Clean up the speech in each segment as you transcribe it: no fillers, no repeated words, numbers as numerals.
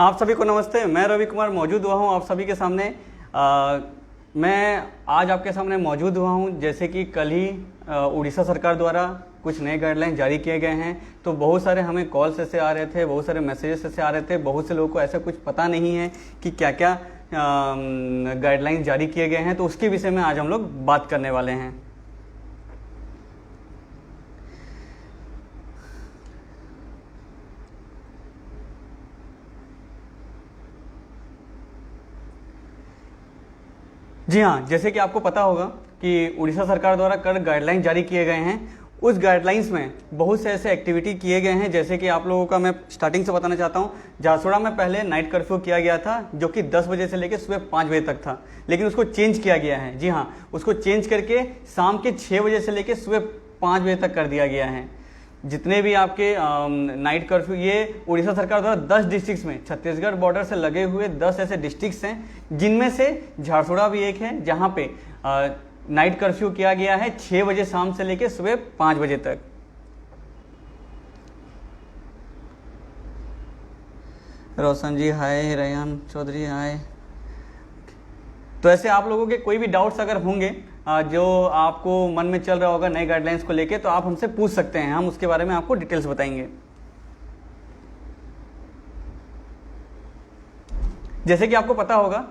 आप सभी को नमस्ते। मैं रवि कुमार मौजूद हुआ हूँ आप सभी के सामने। मैं आज आपके सामने मौजूद हुआ हूँ जैसे कि कल ही उड़ीसा सरकार द्वारा कुछ नए गाइडलाइन जारी किए गए हैं। तो बहुत सारे हमें कॉल्स ऐसे आ रहे थे, बहुत सारे मैसेजेस ऐसे आ रहे थे, बहुत से लोगों को ऐसा कुछ पता नहीं है कि क्या क्या गाइडलाइन जारी किए गए हैं। तो उसके विषय में आज हम लोग बात करने वाले हैं। जी हाँ, जैसे कि आपको पता होगा कि उड़ीसा सरकार द्वारा कल गाइडलाइन जारी किए गए हैं। उस गाइडलाइंस में बहुत से ऐसे एक्टिविटी किए गए हैं जैसे कि आप लोगों का मैं स्टार्टिंग से बताना चाहता हूँ। झारसुगड़ा में पहले नाइट कर्फ्यू किया गया था जो कि 10 बजे से लेकर सुबह 5 बजे तक था, लेकिन उसको चेंज किया गया है। जी हाँ, उसको चेंज करके शाम के 6 बजे से लेकर सुबह 5 बजे तक कर दिया गया है। जितने भी आपके नाइट कर्फ्यू, ये उड़ीसा सरकार द्वारा 10 डिस्ट्रिक्ट्स में, छत्तीसगढ़ बॉर्डर से लगे हुए 10 ऐसे डिस्ट्रिक्ट्स हैं जिनमें से झारसुगड़ा भी एक है जहां पे नाइट कर्फ्यू किया गया है 6 बजे शाम से लेकर सुबह 5 बजे तक। रोशन जी हाय, रेहान चौधरी हाय। तो ऐसे आप लोगों के कोई भी डाउट्स अगर होंगे जो आपको मन में चल रहा होगा नए गाइडलाइंस को लेके, तो आप हमसे पूछ सकते हैं, हम उसके बारे में आपको डिटेल्स बताएंगे। जैसे कि आपको पता होगा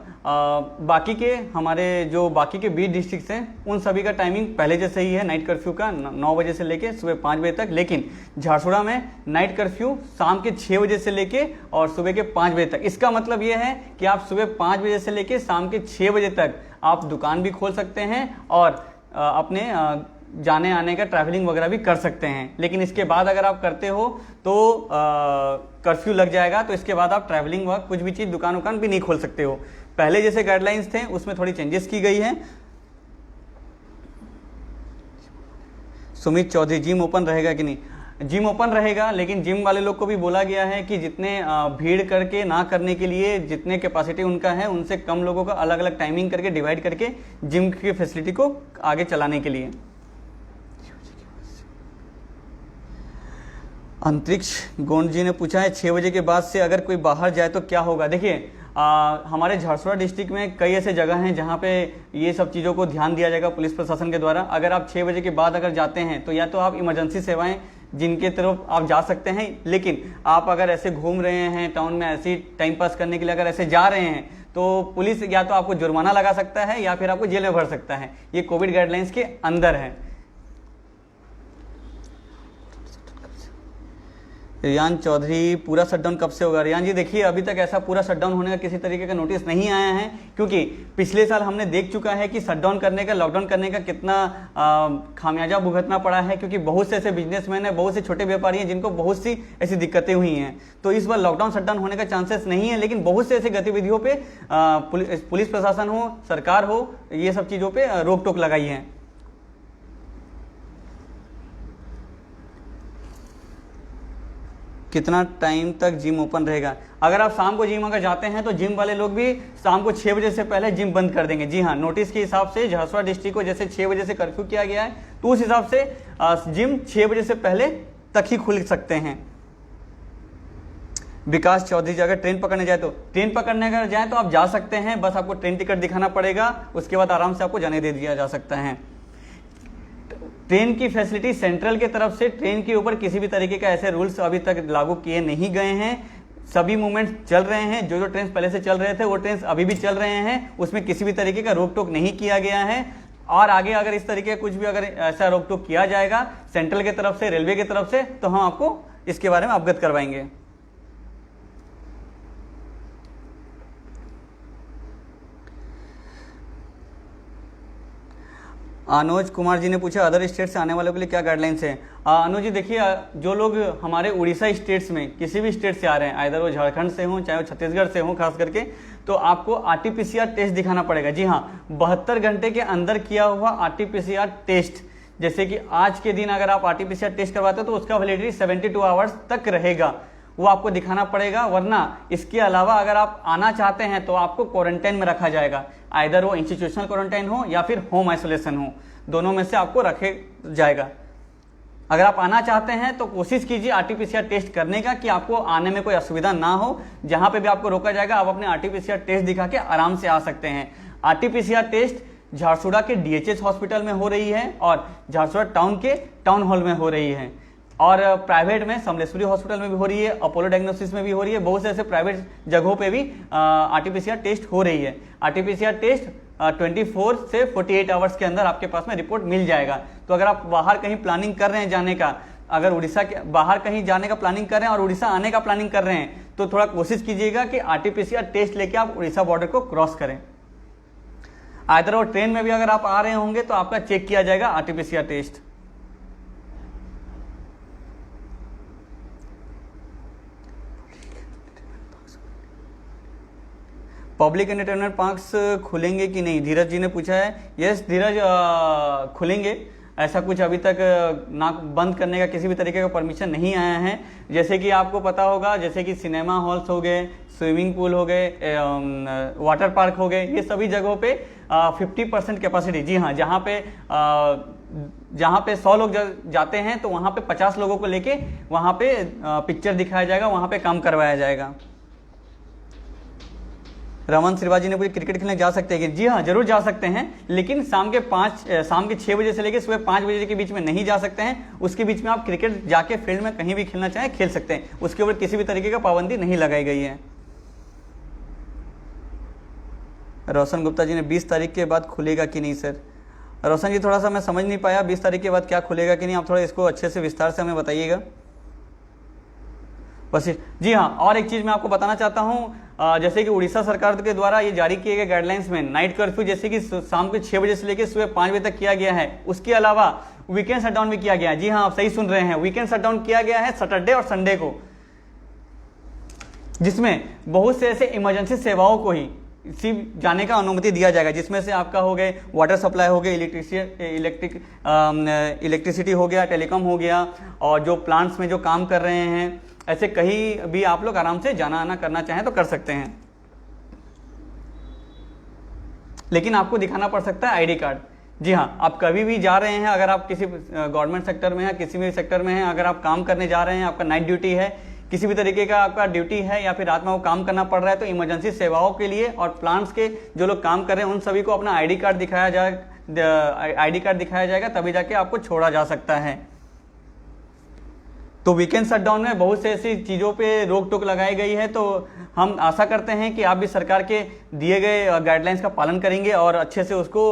बाकी के हमारे जो बाकी के 20 डिस्ट्रिक्ट्स हैं उन सभी का टाइमिंग पहले जैसे ही है नाइट कर्फ्यू का 9 बजे से लेके सुबह 5 बजे तक। लेकिन झारसुगड़ा में नाइट कर्फ्यू शाम के 6 बजे से लेके और सुबह के 5 बजे तक। इसका मतलब ये है कि आप सुबह 5 बजे से लेके शाम के 6 बजे तक आप दुकान भी खोल सकते हैं और अपने जाने आने का ट्रैवलिंग वगैरह भी कर सकते हैं। लेकिन इसके बाद अगर आप करते हो तो कर्फ्यू लग जाएगा, तो इसके बाद आप ट्रैवलिंग व कुछ भी चीज़ दुकान भी नहीं खोल सकते हो। पहले जैसे गाइडलाइंस थे उसमें थोड़ी चेंजेस की गई है। सुमित चौधरी, जिम ओपन रहेगा कि नहीं? जिम ओपन रहेगा, लेकिन जिम वाले लोग को भी बोला गया है कि जितने भीड़ करके ना करने के लिए जितने कैपेसिटी उनका है उनसे कम लोगों का अलग अलग टाइमिंग करके डिवाइड करके जिम की फैसिलिटी को आगे चलाने के लिए। अंतरिक्ष गोंड जी ने पूछा है 6 बजे के बाद से अगर कोई बाहर जाए तो क्या होगा? देखिए हमारे झारसुगड़ा डिस्ट्रिक्ट में कई ऐसे जगह हैं जहां पे ये सब चीज़ों को ध्यान दिया जाएगा पुलिस प्रशासन के द्वारा। अगर आप 6 बजे के बाद अगर जाते हैं तो या तो आप इमरजेंसी सेवाएं जिनके तरफ आप जा सकते हैं, लेकिन आप अगर ऐसे घूम रहे हैं टाउन में ऐसे टाइम पास करने के लिए अगर ऐसे जा रहे हैं तो पुलिस या तो आपको जुर्माना लगा सकता है या फिर आपको जेल में भर सकता है। ये कोविड गाइडलाइंस के अंदर है। रियान चौधरी, पूरा शटडाउन कब से होगा? रियान जी देखिए, अभी तक ऐसा पूरा शटडाउन होने का किसी तरीके का नोटिस नहीं आया है, क्योंकि पिछले साल हमने देख चुका है कि शटडाउन करने का, लॉकडाउन करने का कितना खामियाजा भुगतना पड़ा है, क्योंकि बहुत से ऐसे बिजनेसमैन हैं, बहुत से छोटे व्यापारी हैं जिनको बहुत सी ऐसी दिक्कतें हुई हैं। तो इस बार लॉकडाउन शटडाउन होने का चांसेस नहीं है, लेकिन बहुत से ऐसे गतिविधियों पर पुलिस प्रशासन हो, सरकार हो, ये सब चीज़ों पर रोक टोक लगाई है। कितना टाइम तक जिम ओपन रहेगा? अगर आप शाम को जिम अगर जाते हैं तो जिम वाले लोग भी शाम को 6 बजे से पहले जिम बंद कर देंगे। जी हाँ, नोटिस के हिसाब से झारसुगड़ा डिस्ट्रिक्ट को जैसे 6 बजे से कर्फ्यू किया गया है, तो उस हिसाब से जिम 6 बजे से पहले तक ही खुल सकते हैं। विकास चौधरी, अगर ट्रेन पकड़ने जाए तो ट्रेन पकड़ने अगर जाए तो आप जा सकते हैं, बस आपको ट्रेन टिकट दिखाना पड़ेगा, उसके बाद आराम से आपको जाने दे दिया जा सकता है। ट्रेन की फैसिलिटी सेंट्रल की तरफ से ट्रेन के ऊपर किसी भी तरीके का ऐसे रूल्स अभी तक लागू किए नहीं गए हैं। सभी मूवमेंट चल रहे हैं, जो ट्रेन पहले से चल रहे थे वो ट्रेन अभी भी चल रहे हैं, उसमें किसी भी तरीके का रोक टोक नहीं किया गया है। और आगे अगर इस तरीके कुछ भी अगर ऐसा रोक टोक किया जाएगा सेंट्रल की तरफ से, रेलवे की तरफ से, तो हम आपको इसके बारे में अवगत करवाएंगे। अनुज कुमार जी ने पूछा अदर स्टेट से आने वालों के लिए क्या गाइडलाइंस है? अनुज जी देखिए, जो लोग हमारे उड़ीसा स्टेट्स में किसी भी स्टेट से आ रहे हैं, आइदर वो झारखंड से हों चाहे वो छत्तीसगढ़ से हों खास करके, तो आपको RT-PCR टेस्ट दिखाना पड़ेगा। जी हाँ, 72 घंटे के अंदर किया हुआ RT-PCR टेस्ट, जैसे कि आज के दिन अगर आप RT-PCR टेस्ट करवाते हो तो उसका वैलिडिटी 72 आवर्स तक रहेगा, वो आपको दिखाना पड़ेगा। वरना इसके अलावा अगर आप आना चाहते हैं तो आपको क्वारंटाइन में रखा जाएगा, आइदर वो इंस्टीट्यूशनल क्वारंटाइन हो या फिर होम आइसोलेशन हो, दोनों में से आपको रखे जाएगा। अगर आप आना चाहते हैं तो कोशिश कीजिए आरटीपीसीआर टेस्ट करने का, कि आपको आने में कोई असुविधा ना हो। जहां पे भी आपको रोका जाएगा आप अपने आरटीपीसीआर टेस्ट दिखा के आराम से आ सकते हैं। आरटीपीसीआर टेस्ट झारसुगुड़ा के डीएचएस हॉस्पिटल में हो रही है और झारसुगुड़ा टाउन के टाउन हॉल में हो रही है, और प्राइवेट में समलेश्वरी हॉस्पिटल में भी हो रही है, अपोलो डायग्नोसिस में भी हो रही है, बहुत से ऐसे प्राइवेट जगहों पे भी आरटीपीसीआर टेस्ट हो रही है। आरटीपीसीआर टेस्ट 24 से 48 आवर्स के अंदर आपके पास में रिपोर्ट मिल जाएगा। तो अगर आप बाहर कहीं प्लानिंग कर रहे हैं जाने का, अगर उड़ीसा के बाहर कहीं जाने का प्लानिंग कर रहे हैं और उड़ीसा आने का प्लानिंग कर रहे हैं, तो थोड़ा कोशिश कीजिएगा कि आरटीपीसीआर टेस्ट लेके आप उड़ीसा बॉर्डर को क्रॉस करें। आइदर और ट्रेन में भी अगर आप आ रहे होंगे तो आपका चेक किया जाएगा RTPCR test. Public entertainment parks खुलेंगे कि नहीं, धीरज जी ने पूछा है। यस धीरज, खुलेंगे। ऐसा कुछ अभी तक ना बंद करने का किसी भी तरीके का परमिशन नहीं आया है। जैसे कि आपको पता होगा, जैसे कि सिनेमा हॉल्स हो गए, स्विमिंग पूल हो गए, वाटर पार्क हो गए, ये सभी जगहों पे 50% कैपेसिटी, जी हाँ, जहाँ पे 100 लोग जाते हैं तो वहाँ पे 50 लोगों को लेके वहाँ पे पिक्चर दिखाया जाएगा, वहाँ पे काम करवाया जाएगा। रमन श्रीवाजी ने पूछा क्रिकेट खेलने जा सकते हैं कि जी हाँ जरूर जा सकते हैं, लेकिन शाम के 6 बजे से लेकर सुबह 5 बजे के बीच में नहीं जा सकते हैं। उसके बीच में आप क्रिकेट जाके फील्ड में कहीं भी खेलना चाहें खेल सकते हैं, उसके ऊपर किसी भी तरीके का पाबंदी नहीं लगाई गई है। रोशन गुप्ता जी ने 20 तारीख के बाद खुलेगा कि नहीं सर। रोशन जी थोड़ा सा मैं समझ नहीं पाया, 20 तारीख के बाद क्या खुलेगा कि नहीं, आप थोड़ा इसको अच्छे से विस्तार से हमें बताइएगा। बस जी हाँ, और एक चीज़ मैं आपको बताना चाहता हूँ, जैसे कि उड़ीसा सरकार के द्वारा ये जारी किए गए गाइडलाइंस में नाइट कर्फ्यू जैसे कि शाम के 6 बजे से लेकर सुबह 5 बजे तक किया गया है। उसके अलावा वीकेंड शटडाउन भी किया गया है। जी हाँ, आप सही सुन रहे हैं, वीकेंड शटडाउन किया गया है सैटरडे और संडे को, जिसमें बहुत से ऐसे इमरजेंसी सेवाओं को ही सिर्फ जाने का अनुमति दिया जाएगा, जिसमें से आपका हो गए वाटर सप्लाई हो गया, इलेक्ट्रिसिटी हो गया, टेलीकॉम हो गया, और जो प्लांट्स में जो काम कर रहे हैं, ऐसे कहीं भी आप लोग आराम से जाना आना करना चाहें तो कर सकते हैं। लेकिन आपको दिखाना पड़ सकता है आईडी कार्ड। जी हाँ, आप कभी भी जा रहे हैं, अगर आप किसी गवर्नमेंट सेक्टर में है, किसी भी सेक्टर में है, अगर आप काम करने जा रहे हैं, आपका नाइट ड्यूटी है, किसी भी तरीके का आपका ड्यूटी है, या फिर रात में वो काम करना पड़ रहा है, तो इमरजेंसी सेवाओं के लिए और प्लांट्स के जो लोग काम कर रहे हैं उन सभी को अपना आईडी कार्ड दिखाया जाएगा, तभी जाके आपको छोड़ा जा सकता है। तो वीकेंड शटडाउन में बहुत से ऐसी चीज़ों पे रोक टोक लगाई गई है, तो हम आशा करते हैं कि आप भी सरकार के दिए गए गाइडलाइंस का पालन करेंगे और अच्छे से उसको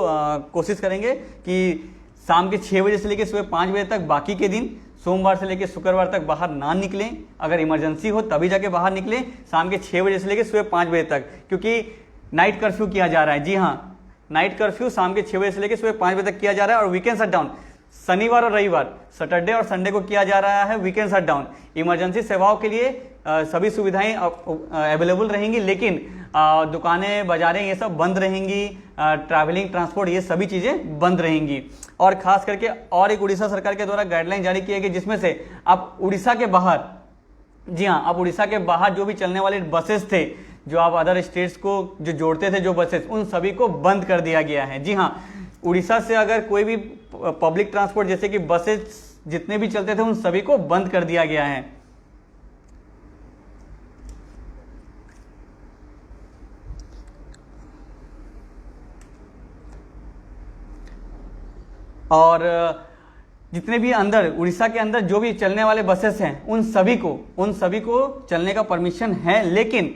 कोशिश करेंगे कि शाम के 6 बजे से लेकर सुबह 5 बजे तक बाकी के दिन, सोमवार से लेकर शुक्रवार तक बाहर ना निकलें। अगर इमरजेंसी हो तभी जाके बाहर निकलें, शाम के 6 बजे से लेकर सुबह 5 बजे तक, क्योंकि नाइट कर्फ्यू किया जा रहा है। जी हाँ, नाइट कर्फ्यू शाम के 6 बजे से लेकर सुबह 5 बजे तक किया जा रहा है, और वीकेंड शटडाउन शनिवार और रविवार, सैटरडे और संडे को किया जा रहा है वीकेंड शटडाउन। इमरजेंसी सेवाओं के लिए सभी सुविधाएं अवेलेबल रहेंगी, लेकिन दुकानें, बाजारें ये सब बंद रहेंगी, ट्रैवलिंग, ट्रांसपोर्ट, ये सभी चीज़ें बंद रहेंगी। और खास करके और एक उड़ीसा सरकार के द्वारा गाइडलाइन जारी किए गए, जिसमें से आप उड़ीसा के बाहर, जी हाँ, आप उड़ीसा के बाहर जो भी चलने वाले बसेस थे, जो आप अदर स्टेट्स को जो जोड़ते थे जो बसेस, उन सभी को बंद कर दिया गया है। जी हाँ, उड़ीसा से अगर कोई भी पब्लिक ट्रांसपोर्ट जैसे कि बसेस जितने भी चलते थे उन सभी को बंद कर दिया गया है। और जितने भी अंदर उड़ीसा के अंदर जो भी चलने वाले बसेस हैं उन सभी को चलने का परमिशन है, लेकिन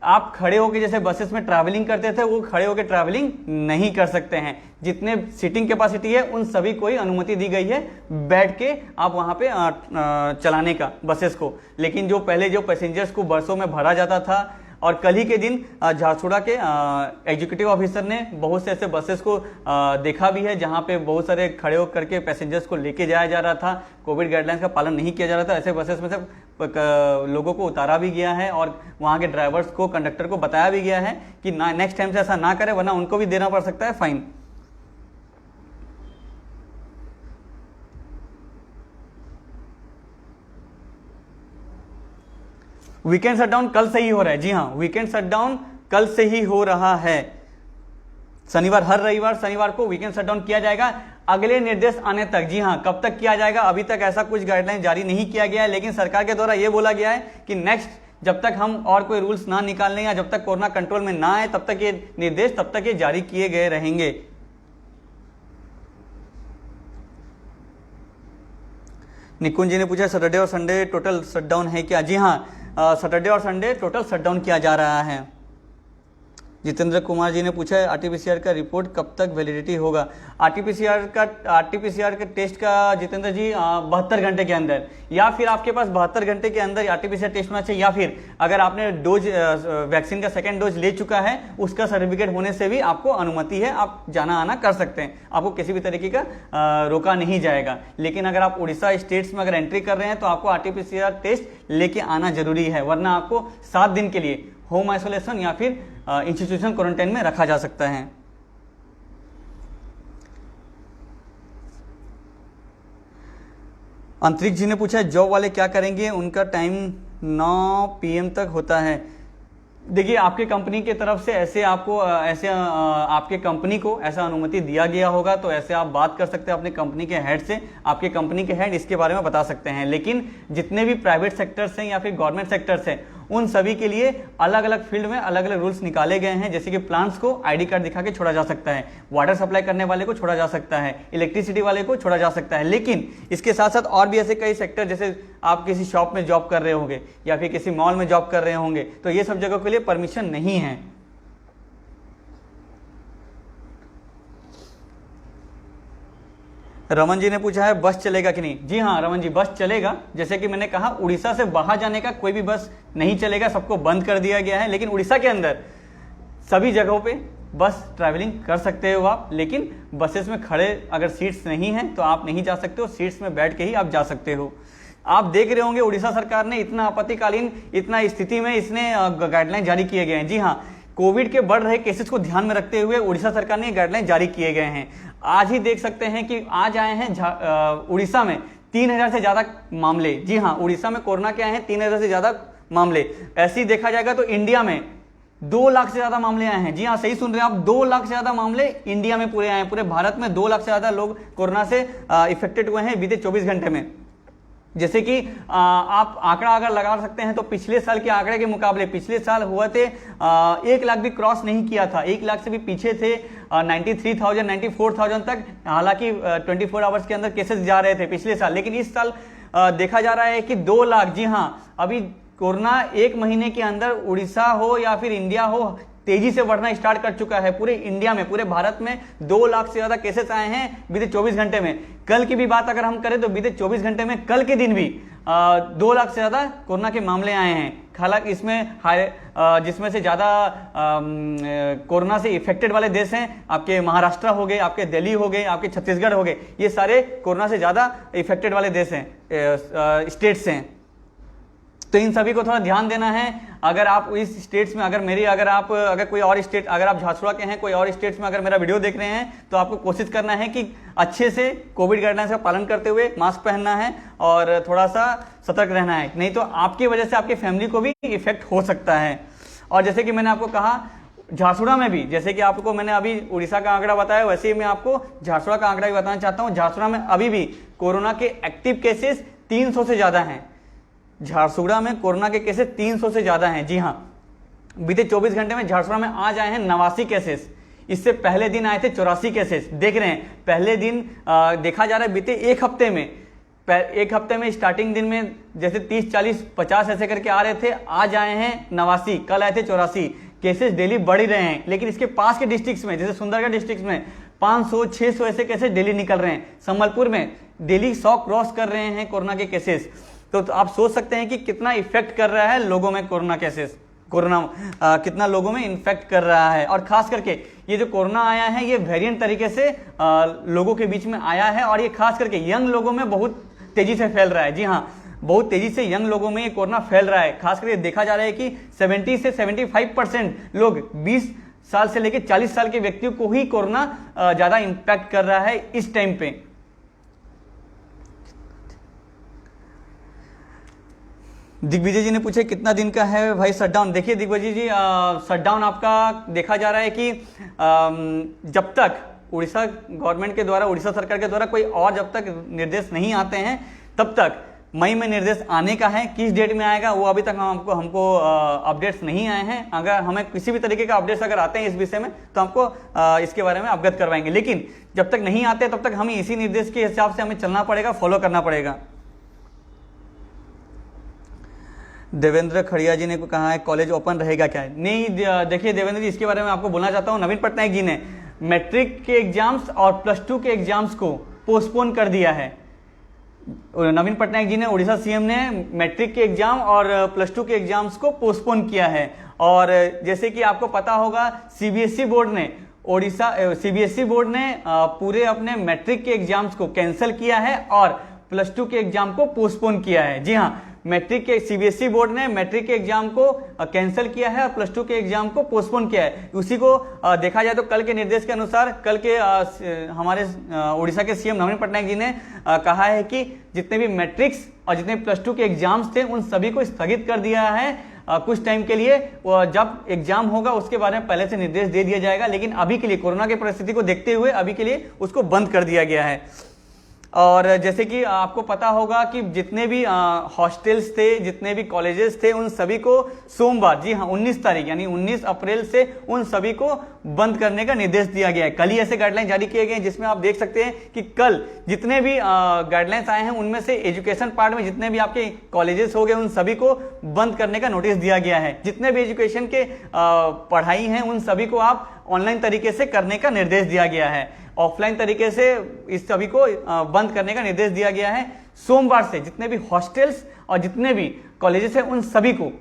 आप खड़े होकर जैसे बसेस में ट्रैवलिंग करते थे वो खड़े होकर ट्रैवलिंग नहीं कर सकते हैं। जितने सीटिंग कैपेसिटी है उन सभी को ही अनुमति दी गई है बैठ के आप वहां पे चलाने का बसेस को। लेकिन जो पहले जो पैसेंजर्स को बसों में भरा जाता था, और कल ही के दिन झारसुगुड़ा के एग्जीक्यूटिव ऑफिसर ने बहुत से ऐसे बसेस को देखा भी है जहां पे बहुत सारे खड़े होकर करके पैसेंजर्स को लेके जाया जा रहा था, कोविड गाइडलाइंस का पालन नहीं किया जा रहा था। ऐसे बसेस में से लोगों को उतारा भी गया है और वहां के ड्राइवर्स को, कंडक्टर को बताया भी गया है कि नेक्स्ट टाइम से ऐसा ना करे, वरना उनको भी देना पड़ सकता है फाइन। वीकेंड शटडाउन कल से ही हो रहा है। जी हाँ, वीकेंड शटडाउन कल से ही हो रहा है। शनिवार, हर रविवार शनिवार को वीकेंड शटडाउन किया जाएगा। अगले निर्देश आने तक। जी हाँ, कब तक किया जाएगा, अभी तक ऐसा कुछ गाइडलाइन जारी नहीं किया गया है, लेकिन सरकार के द्वारा यह बोला गया है कि नेक्स्ट जब तक हम और कोई रूल्स ना निकाल लें या जब तक कोरोना कंट्रोल में ना आए तब तक ये निर्देश तब तक ये जारी किए गए रहेंगे। निकुंज जी ने पूछा सैटरडे और संडे टोटल शटडाउन है क्या? जी हाँ, सैटरडे और संडे टोटल शटडाउन किया जा रहा है। जितेंद्र कुमार जी ने पूछा है आरटीपीसीआर का रिपोर्ट कब तक वैलिडिटी होगा? आरटीपीसीआर का टेस्ट का जितेंद्र जी 72 घंटे के अंदर, या फिर आपके पास 72 घंटे के अंदर आरटीपीसीआर टेस्ट होना चाहिए, या फिर अगर आपने डोज वैक्सीन का सेकेंड डोज ले चुका है उसका सर्टिफिकेट होने से भी आपको अनुमति है, आप जाना आना कर सकते हैं, आपको किसी भी तरीके का रोका नहीं जाएगा। लेकिन अगर आप उड़ीसा स्टेट्स में अगर एंट्री कर रहे हैं तो आपको आरटीपीसीआर टेस्ट लेके आना जरूरी है, वरना आपको 7 दिन के लिए होम आइसोलेशन या फिर इंस्टीट्यूशन क्वारंटाइन में रखा जा सकता है। अंतरिक्ष जी ने पूछा जॉब वाले क्या करेंगे, उनका टाइम 9 PM तक होता है। देखिए, आपके कंपनी की तरफ से ऐसे आपको आपके कंपनी को ऐसा अनुमति दिया गया होगा, तो ऐसे आप बात कर सकते हैं अपने कंपनी के हेड से, आपके कंपनी के हेड इसके बारे में बता सकते हैं। लेकिन जितने भी प्राइवेट सेक्टर्स हैं या फिर गवर्नमेंट सेक्टर्स हैं, उन सभी के लिए अलग अलग फील्ड में अलग अलग रूल्स निकाले गए हैं। जैसे कि प्लांट्स को आईडी कार्ड दिखा के छोड़ा जा सकता है, वाटर सप्लाई करने वाले को छोड़ा जा सकता है, इलेक्ट्रिसिटी वाले को छोड़ा जा सकता है। लेकिन इसके साथ साथ और भी ऐसे कई सेक्टर, जैसे आप किसी शॉप में जॉब कर रहे होंगे या फिर किसी मॉल में जॉब कर रहे होंगे, तो ये सब जगहों के लिए परमिशन नहीं है। रमन जी ने पूछा है बस चलेगा कि नहीं? जी हाँ रमन जी, बस चलेगा। जैसे कि मैंने कहा, उड़ीसा से बाहर जाने का कोई भी बस नहीं चलेगा, सबको बंद कर दिया गया है। लेकिन उड़ीसा के अंदर सभी जगहों पे बस ट्रैवलिंग कर सकते हो आप, लेकिन बसेस में खड़े अगर सीट्स नहीं हैं तो आप नहीं जा सकते हो, सीट्स में बैठ के ही आप जा सकते हो। आप देख रहे होंगे उड़ीसा सरकार ने इतना आपत्तिकालीन इतना स्थिति में इसने गाइडलाइन जारी किए गए हैं। जी हाँ, कोविड के बढ़ रहे केसेस को ध्यान में रखते हुए उड़ीसा सरकार ने गाइडलाइन जारी किए गए हैं। आज ही देख सकते हैं कि आज आए हैं उड़ीसा में 3000 से ज्यादा मामले। जी हाँ, उड़ीसा में कोरोना के आए हैं 3000 से ज्यादा मामले। ऐसे ही देखा जाएगा तो इंडिया में 2 लाख से ज्यादा मामले आए हैं। जी हाँ, सही सुन रहे हैं आप, 2 लाख से ज्यादा मामले इंडिया में पूरे आए हैं। पूरे भारत में 2 लाख से ज्यादा लोग कोरोना से इफेक्टेड हुए हैं बीते 24 घंटे में। जैसे कि आप आंकड़ा अगर लगा सकते हैं तो पिछले साल के आंकड़े के मुकाबले पिछले साल हुए थे 1 लाख भी क्रॉस नहीं किया था, 1 लाख से भी पीछे थे, 93,000 94,000 तक। हालांकि 24 आवर्स के अंदर केसेस जा रहे थे पिछले साल, लेकिन इस साल देखा जा रहा है कि 2 लाख। जी हाँ, अभी कोरोना 1 महीने के अंदर उड़ीसा हो या फिर इंडिया हो, तेजी से बढ़ना स्टार्ट कर चुका है। पूरे इंडिया में, पूरे भारत में 2 लाख से ज्यादा केसेस आए हैं बीते 24 घंटे में। कल की भी बात अगर हम करें तो बीते 24 घंटे में कल के दिन भी 2 लाख से ज्यादा कोरोना के मामले आए हैं। हालांकि इसमें जिसमें से ज्यादा कोरोना से इफेक्टेड वाले देश हैं आपके महाराष्ट्र हो गए, आपके दिल्ली हो गए, आपके छत्तीसगढ़ हो गए, ये सारे कोरोना से ज्यादा इफेक्टेड वाले देश हैं, स्टेट्स हैं। तो इन सभी को थोड़ा ध्यान देना है। अगर आप इस स्टेट्स में अगर कोई और स्टेट, अगर आप झारसुगुड़ा के हैं, कोई और स्टेट्स में अगर मेरा वीडियो देख रहे हैं, तो आपको कोशिश करना है कि अच्छे से कोविड गाइडलाइंस का पालन करते हुए मास्क पहनना है और थोड़ा सा सतर्क रहना है, नहीं तो आपकी वजह से आपकी फैमिली को भी इफेक्ट हो सकता है। और जैसे कि मैंने आपको कहा, झारसुगुड़ा में भी, जैसे कि आपको मैंने अभी उड़ीसा का आंकड़ा बताया, वैसे ही मैं आपको झारसुगुड़ा का आंकड़ा भी बताना चाहता हूँ। झारसुगुड़ा में अभी भी कोरोना के एक्टिव केसेस 300 से ज्यादा हैं। झारसुगुड़ा में कोरोना के केसेस 300 से ज्यादा हैं। जी हाँ, बीते 24 घंटे में झारसुगुड़ा में आज आए हैं 89 केसेस। इससे पहले दिन आए थे 84 केसेस। देख रहे हैं, पहले दिन देखा जा रहा है बीते एक हफ्ते में स्टार्टिंग दिन में जैसे 30, 40, 50 ऐसे करके आ रहे थे, आज आए हैं 89, कल आए थे 84। केसेस डेली बढ़ ही रहे हैं। लेकिन इसके पास के डिस्ट्रिक्ट्स में, जैसे सुंदरगढ़ डिस्ट्रिक्ट में 500, 600 ऐसे केसेस डेली निकल रहे हैं। संबलपुर में डेली 100 क्रॉस कर रहे हैं कोरोना के केसेस। तो आप सोच सकते हैं कि कितना इफेक्ट कर रहा है लोगों में कोरोना केसेस, कितना लोगों में इन्फेक्ट कर रहा है। और खास करके ये जो कोरोना आया है, ये वेरिएंट तरीके से लोगों के बीच में आया है और ये खास करके यंग लोगों में बहुत तेजी से फैल रहा है। जी हाँ, बहुत तेजी से यंग लोगों में ये कोरोना फैल रहा है। खास करके देखा जा रहा है कि 70 से 75% लोग 20 साल से लेकर 40 साल के व्यक्तियों को ही कोरोना ज्यादा इंपैक्ट कर रहा है इस टाइम पे। दिग्विजय जी ने पूछे कितना दिन का है भाई शटडाउन? देखिए दिग्विजय जी, शटडाउन आपका देखा जा रहा है कि जब तक उड़ीसा गवर्नमेंट के द्वारा, उड़ीसा सरकार के द्वारा कोई और जब तक निर्देश नहीं आते हैं तब तक मई में निर्देश आने का है। किस डेट में आएगा वो अभी तक हमको अपडेट्स नहीं आए हैं। अगर हमें किसी भी तरीके का अपडेट्स अगर आते हैं इस विषय में तो हमको इसके बारे में अवगत करवाएंगे, लेकिन जब तक नहीं आते तब तक हमें इसी निर्देश के हिसाब से हमें चलना पड़ेगा, फॉलो करना पड़ेगा। देवेंद्र खड़िया जी ने कहा है कॉलेज ओपन रहेगा क्या? नहीं, देखिए देवेंद्र जी, इसके बारे में आपको बोलना चाहता हूँ। नवीन पटनायक जी ने मैट्रिक के एग्जाम्स और +2 के एग्जाम्स को पोस्टपोन कर दिया है। नवीन पटनायक जी ने, उड़ीसा सीएम ने मैट्रिक के एग्जाम और +2 के एग्जाम्स को पोस्टपोन किया है। और जैसे कि आपको पता होगा सीबीएसई बोर्ड ने पूरे अपने मैट्रिक के एग्जाम्स को कैंसिल किया है और +2 के एग्जाम को पोस्टपोन किया है। जी हाँ, मैट्रिक के सीबीएसई बोर्ड ने मैट्रिक के एग्जाम को कैंसिल किया है और +2 के एग्जाम को पोस्टपोन किया है। उसी को देखा जाए तो कल के निर्देश के अनुसार कल के हमारे उड़ीसा के सीएम नवीन पटनायक जी ने कहा है कि जितने भी मैट्रिक्स और जितने +2 के एग्जाम्स थे उन सभी को स्थगित कर दिया है कुछ टाइम के लिए। जब एग्जाम होगा उसके बारे में पहले से निर्देश दे दिया जाएगा, लेकिन अभी के लिए कोरोना की परिस्थिति को देखते हुए अभी के लिए उसको बंद कर दिया गया है। और जैसे कि आपको पता होगा कि जितने भी हॉस्टल्स थे, जितने भी कॉलेजेस थे, उन सभी को सोमवार, जी हाँ 19 तारीख यानी 19 अप्रैल से उन सभी को बंद करने का निर्देश दिया गया है। कल ही ऐसे गाइडलाइन जारी किए गए हैं जिसमें आप देख सकते हैं कि कल जितने भी गाइडलाइंस आए हैं उनमें से एजुकेशन पार्ट में जितने भी आपके कॉलेजेस हो गए उन सभी को बंद करने का नोटिस दिया गया है। जितने भी एजुकेशन के पढ़ाई हैं उन सभी को आप ऑनलाइन तरीके से करने का निर्देश दिया गया है। ऑफलाइन तरीके से इस सभी को बंद करने का निर्देश दिया गया है। सोमवार से जितने भी हॉस्टल्स और जितने भी कॉलेजेस हैं उन सभी को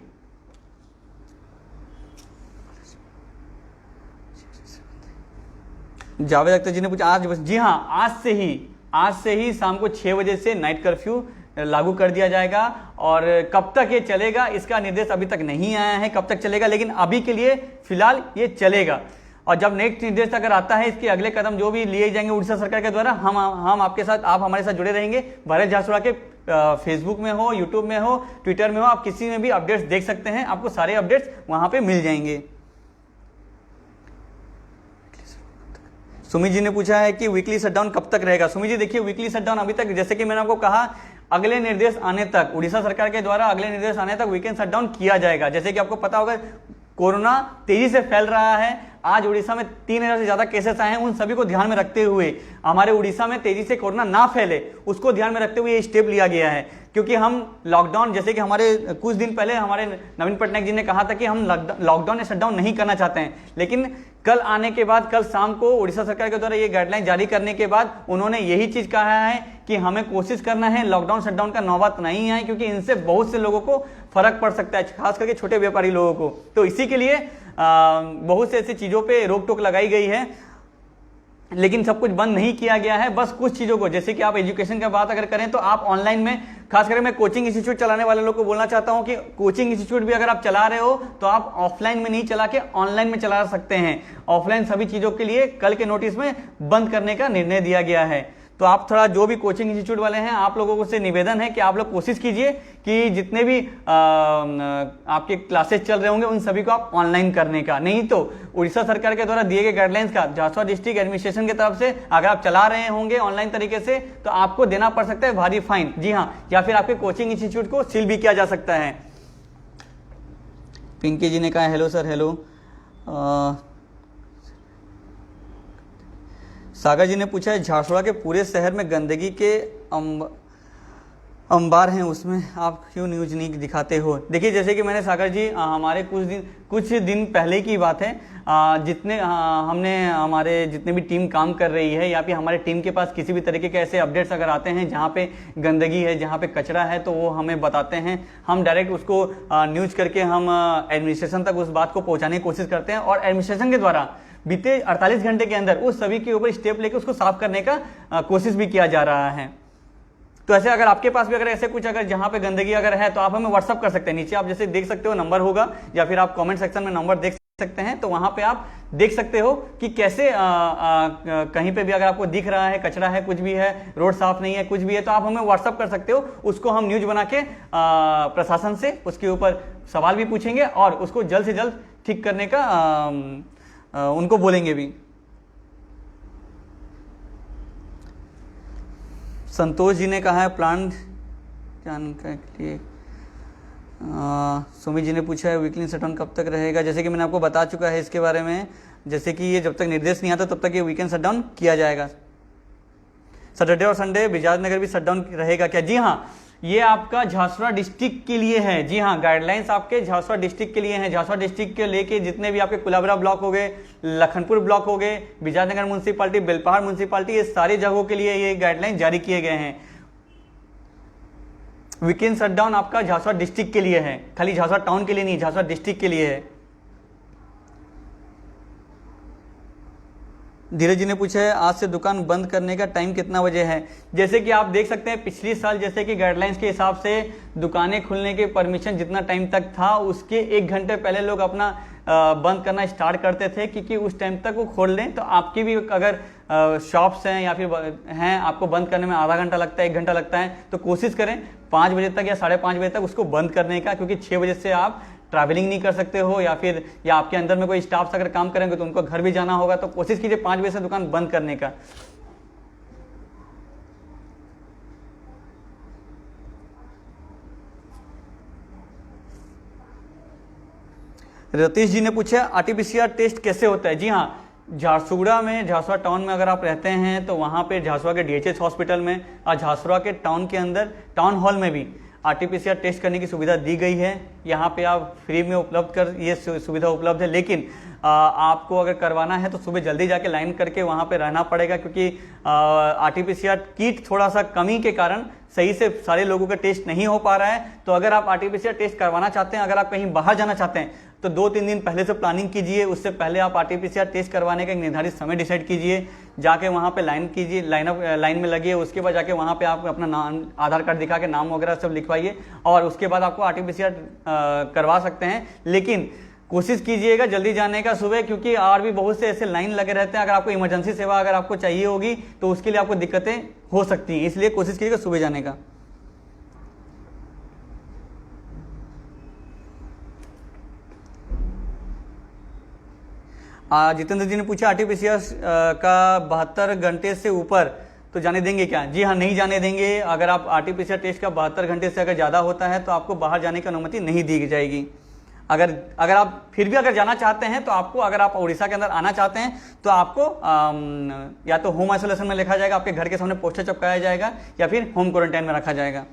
जावेद अख्तर जी ने पूछा आज, जी हाँ आज से ही शाम को 6 बजे से नाइट कर्फ्यू लागू कर दिया जाएगा। और कब तक ये चलेगा इसका निर्देश अभी तक नहीं आया है, कब तक चलेगा, लेकिन अभी के लिए फिलहाल ये चलेगा। और जब नेक्स्ट निर्देश अगर आता है, इसके अगले कदम जो भी लिए जाएंगे उड़ीसा सरकार के द्वारा, हम आपके साथ, आप हमारे साथ जुड़े रहेंगे। भारत झारसुगड़ा के फेसबुक में हो, यूट्यूब में हो, ट्विटर में हो, आप किसी में भी अपडेट्स देख सकते हैं, आपको सारे अपडेट्स वहां पे मिल जाएंगे। सुमित जी ने पूछा है कि वीकली शटडाउन कब तक रहेगा। सुमित जी देखिए, वीकली शटडाउन अभी तक, जैसे कि मैंने आपको कहा, अगले निर्देश आने तक, उड़ीसा सरकार के द्वारा अगले निर्देश आने तक वीकेंड शटडाउन किया जाएगा। जैसे कि आपको पता होगा कोरोना तेजी से फैल रहा है। आज उड़ीसा में 3000 से ज्यादा केसेस आए हैं। उन सभी को ध्यान में रखते हुए, हमारे उड़ीसा में तेजी से कोरोना ना फैले उसको ध्यान में रखते हुए ये स्टेप लिया गया है। क्योंकि हम लॉकडाउन, जैसे कि हमारे कुछ दिन पहले हमारे नवीन पटनायक जी ने कहा था कि हम लॉकडाउन या शटडाउन नहीं करना चाहते हैं, लेकिन कल आने के बाद, कल शाम को उड़ीसा सरकार के द्वारा ये गाइडलाइन जारी करने के बाद उन्होंने यही चीज कहा है कि हमें कोशिश करना है लॉकडाउन शटडाउन का नौबत नहीं आए, क्योंकि इनसे बहुत से लोगों को फर्क पड़ सकता है, खास करके छोटे व्यापारी लोगों को। तो इसी के लिए बहुत से ऐसी चीजों पे रोक टोक लगाई गई है, लेकिन सब कुछ बंद नहीं किया गया है। बस कुछ चीजों को, जैसे कि आप एजुकेशन की बात अगर करें तो आप ऑनलाइन में, खास करके मैं कोचिंग इंस्टीट्यूट चलाने वाले लोगों को बोलना चाहता हूं कि कोचिंग इंस्टीट्यूट भी अगर आप चला रहे हो तो आप ऑफलाइन में नहीं चला के ऑनलाइन में चला सकते हैं। ऑफलाइन सभी चीजों के लिए कल के नोटिस में बंद करने का निर्णय दिया गया है। तो आप थोड़ा, जो भी कोचिंग इंस्टीट्यूट वाले हैं, आप लोगों से निवेदन है कि आप लोग कोशिश कीजिए कि जितने भी आपके क्लासेस चल रहे होंगे उन सभी को आप ऑनलाइन करने का। नहीं तो उड़ीसा सरकार के द्वारा दिए गए गाइडलाइंस का झारसुगड़ा डिस्ट्रिक्ट एडमिनिस्ट्रेशन की तरफ से अगर आप चला रहे होंगे ऑनलाइन तरीके से तो आपको देना पड़ सकता है भारी फाइन। जी हाँ, या फिर आपके कोचिंग इंस्टीट्यूट को सील भी किया जा सकता है। पिंकी जी ने कहा हेलो सर, हेलो। सागर जी ने पूछा है झारसुगड़ा के पूरे शहर में गंदगी के अंबार हैं, उसमें आप क्यों न्यूज नहीं दिखाते हो। देखिए, जैसे कि मैंने, सागर जी, हमारे कुछ दिन पहले की बात है, हमने हमारे जितने भी टीम काम कर रही है या फिर हमारे टीम के पास किसी भी तरीके के ऐसे अपडेट्स अगर आते हैं जहाँ पे गंदगी है, जहाँ पे कचरा है, तो वो हमें बताते हैं। हम डायरेक्ट उसको न्यूज करके हम एडमिनिस्ट्रेशन तक उस बात को पहुँचाने की कोशिश करते हैं और एडमिनिस्ट्रेशन के द्वारा बीते 48 घंटे के अंदर उस सभी के ऊपर स्टेप लेकर उसको साफ करने का कोशिश भी किया जा रहा है। तो ऐसे अगर आपके पास भी अगर ऐसे कुछ, अगर जहां पे गंदगी अगर है तो आप हमें व्हाट्सअप कर सकते हैं। नीचे आप जैसे देख सकते हो नंबर होगा, या फिर आप कमेंट सेक्शन में नंबर देख सकते हैं, तो वहां पे आप देख सकते हो कि कैसे कहीं पे भी अगर आपको दिख रहा है कचरा है, कुछ भी है, रोड साफ नहीं है, कुछ भी है, तो आप हमें व्हाट्सअप कर सकते हो। उसको हम न्यूज बना के प्रशासन से उसके ऊपर सवाल भी पूछेंगे और उसको जल्द से जल्द ठीक करने का उनको बोलेंगे भी। संतोष जी ने कहा है प्लान जानने के लिए। सुमित जी ने पूछा है वीकली शटडाउन कब तक रहेगा। जैसे कि मैंने आपको बता चुका है इसके बारे में, जैसे कि ये जब तक निर्देश नहीं आता तब तक ये वीकेंड शटडाउन किया जाएगा। सैटरडे और संडे बिजाजनगर भी शटडाउन रहेगा क्या? जी हाँ, ये आपका झांसुरा डिस्ट्रिक्ट के लिए है। जी हाँ, गाइडलाइंस आपके झांसुरा डिस्ट्रिक्ट के लिए हैं। झांसुरा डिस्ट्रिक्ट के लेके जितने भी आपके कुलाबरा ब्लॉक हो गए, लखनपुर ब्लॉक हो गए, बिजाजनगर म्यूनसिपालिटी, बेलपहाड़ म्यूनसिपालिटी, ये सारी जगहों के लिए ये गाइडलाइन जारी किए गए हैं। वीकेंड शटडाउन आपका झांसुरा डिस्ट्रिक्ट के लिए है, खाली झांसुरा टाउन के लिए नहीं, झांसुरा डिस्ट्रिक्ट के लिए है। धीरज जी ने पूछा है आज से दुकान बंद करने का टाइम कितना बजे है। जैसे कि आप देख सकते हैं पिछली साल जैसे कि गाइडलाइंस के हिसाब से दुकानें खुलने के परमिशन जितना टाइम तक था उसके 1 घंटे पहले लोग अपना बंद करना स्टार्ट करते थे, क्योंकि उस टाइम तक वो खोल लें तो आपकी भी अगर शॉप्स हैं या फिर हैं, आपको बंद करने में आधा घंटा लगता है, 1 घंटा लगता है, तो कोशिश करें 5 बजे तक या 5:30 बजे तक उसको बंद करने का, क्योंकि 6 बजे से आप ट्रैवलिंग नहीं कर सकते हो या आपके अंदर में कोई स्टाफ अगर काम करेंगे तो उनको घर भी जाना होगा, तो कोशिश कीजिए 5 बजे से दुकान बंद करने का। रतीश जी ने पूछा आरटीपीसीआर टेस्ट कैसे होता है। जी हाँ, झारसुगुड़ा में, झांसुरा टाउन में अगर आप रहते हैं तो वहाँ पे झांसुरा के डीएचएस हॉस्पिटल में और झांसुरा के टाउन के अंदर टाउन हॉल में भी आरटीपीसीआर टेस्ट करने की सुविधा दी गई है। यहाँ पे आप फ्री में ये सुविधा उपलब्ध है, लेकिन आपको अगर करवाना है तो सुबह जल्दी जाके लाइन करके वहाँ पे रहना पड़ेगा, क्योंकि आरटीपीसीआर किट थोड़ा सा कमी के कारण सही से सारे लोगों का टेस्ट नहीं हो पा रहा है। तो अगर आप आरटीपीसीआर टेस्ट करवाना चाहते हैं, अगर आप कहीं बाहर जाना चाहते हैं तो 2-3 दिन पहले से प्लानिंग कीजिए। उससे पहले आप आरटीपीसीआर टेस्ट करवाने का एक निर्धारित समय डिसाइड कीजिए, जाके वहाँ पे लाइन कीजिए, लाइन में लगिए। उसके बाद जाके वहाँ पे आप अपना नाम, आधार कार्ड दिखा के नाम वगैरह सब लिखवाइए और उसके बाद आपको आरटीपीसीआर करवा सकते हैं। लेकिन कोशिश कीजिएगा जल्दी जाने का सुबह, क्योंकि और भी बहुत से ऐसे लाइन लगे रहते हैं। अगर आपको इमरजेंसी सेवा अगर आपको चाहिए होगी तो उसके लिए आपको दिक्कतें हो सकती हैं, इसलिए कोशिश कीजिएगा सुबह जाने का। जितेंद्र जी ने पूछा आरटीपीसीआर का 72 घंटे से ऊपर तो जाने देंगे क्या? जी हाँ, नहीं जाने देंगे। अगर आप आरटीपीसीआर टेस्ट का 72 घंटे से अगर ज़्यादा होता है तो आपको बाहर जाने की अनुमति नहीं दी जाएगी। अगर आप फिर भी अगर जाना चाहते हैं तो आपको, अगर आप उड़ीसा के अंदर आना चाहते हैं तो आपको या तो होम आइसोलेशन में लिखा जाएगा, आपके घर के सामने पोस्टर चिपकाया जाएगा, या फिर होम क्वारंटाइन में रखा जाएगा।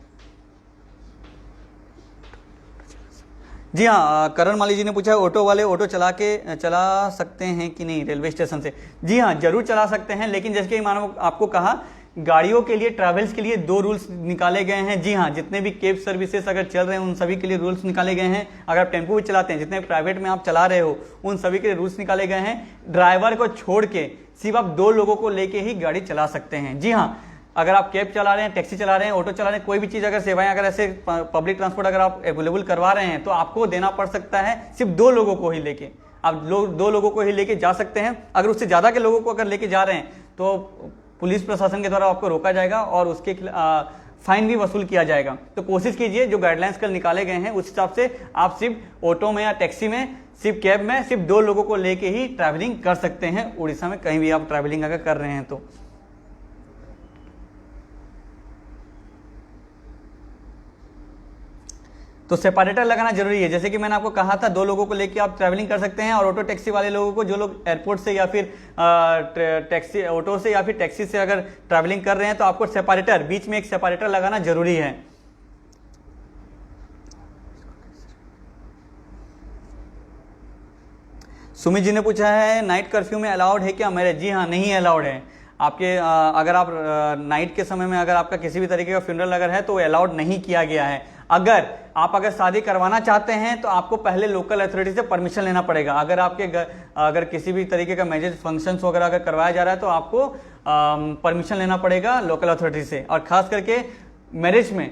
जी हाँ, करण माली जी ने पूछा ऑटो वाले ऑटो चला सकते हैं कि नहीं रेलवे स्टेशन से। जी हाँ, जरूर चला सकते हैं, लेकिन जैसे कि मैंने आपको कहा गाड़ियों के लिए, ट्रैवल्स के लिए 2 रूल्स निकाले गए हैं। जी हाँ, जितने भी कैब सर्विसेज अगर चल रहे हैं उन सभी के लिए रूल्स निकाले गए हैं। अगर आप टेम्पो भी चलाते हैं, जितने प्राइवेट में आप चला रहे हो, उन सभी के लिए रूल्स निकाले गए हैं। ड्राइवर को छोड़ के सिर्फ आप 2 लोगों को लेके ही गाड़ी चला सकते हैं। जी हाँ, अगर आप कैब चला रहे हैं, टैक्सी चला रहे हैं, ऑटो चला रहे हैं, कोई भी चीज़ अगर सेवाएं अगर ऐसे पब्लिक ट्रांसपोर्ट अगर आप अवेलेबल करवा रहे हैं तो आपको देना पड़ सकता है सिर्फ 2 लोगों को ही लेके। आप 2 लोगों को ही लेके जा सकते हैं। अगर उससे ज़्यादा के लोगों को अगर लेके जा रहे हैं तो पुलिस प्रशासन के द्वारा आपको रोका जाएगा और उसके फाइन भी वसूल किया जाएगा। तो कोशिश कीजिए जो गाइडलाइंस कल निकाले गए हैं उस हिसाब से आप सिर्फ ऑटो में या टैक्सी में, सिर्फ कैब में सिर्फ 2 लोगों को लेके ही ट्रैवलिंग कर सकते हैं उड़ीसा में, कहीं भी आप ट्रैवलिंग अगर कर रहे हैं तो सेपरेटर लगाना जरूरी है। जैसे कि मैंने आपको कहा था 2 लोगों को लेके आप ट्रैवलिंग कर सकते हैं, और ऑटो टैक्सी वाले लोगों को, जो लोग एयरपोर्ट से या फिर टैक्सी, ऑटो से या फिर टैक्सी से अगर ट्रैवलिंग कर रहे हैं तो आपको सेपरेटर, बीच में एक सेपरेटर लगाना जरूरी है। सुमित जी ने पूछा है नाइट कर्फ्यू में अलाउड है क्या मैरिज? जी हाँ, नहीं अलाउड है। आपके अगर आप नाइट के समय में अगर आपका किसी भी तरीके का फ्यूनरल अगर है तो अलाउड नहीं किया गया है। अगर शादी करवाना चाहते हैं तो आपको पहले लोकल अथॉरिटी से परमिशन लेना पड़ेगा। अगर किसी भी तरीके का मैरिज फंक्शंस वगैरह अगर करवाया जा रहा है तो आपको परमिशन लेना पड़ेगा लोकल अथॉरिटी से। और खास करके मैरिज में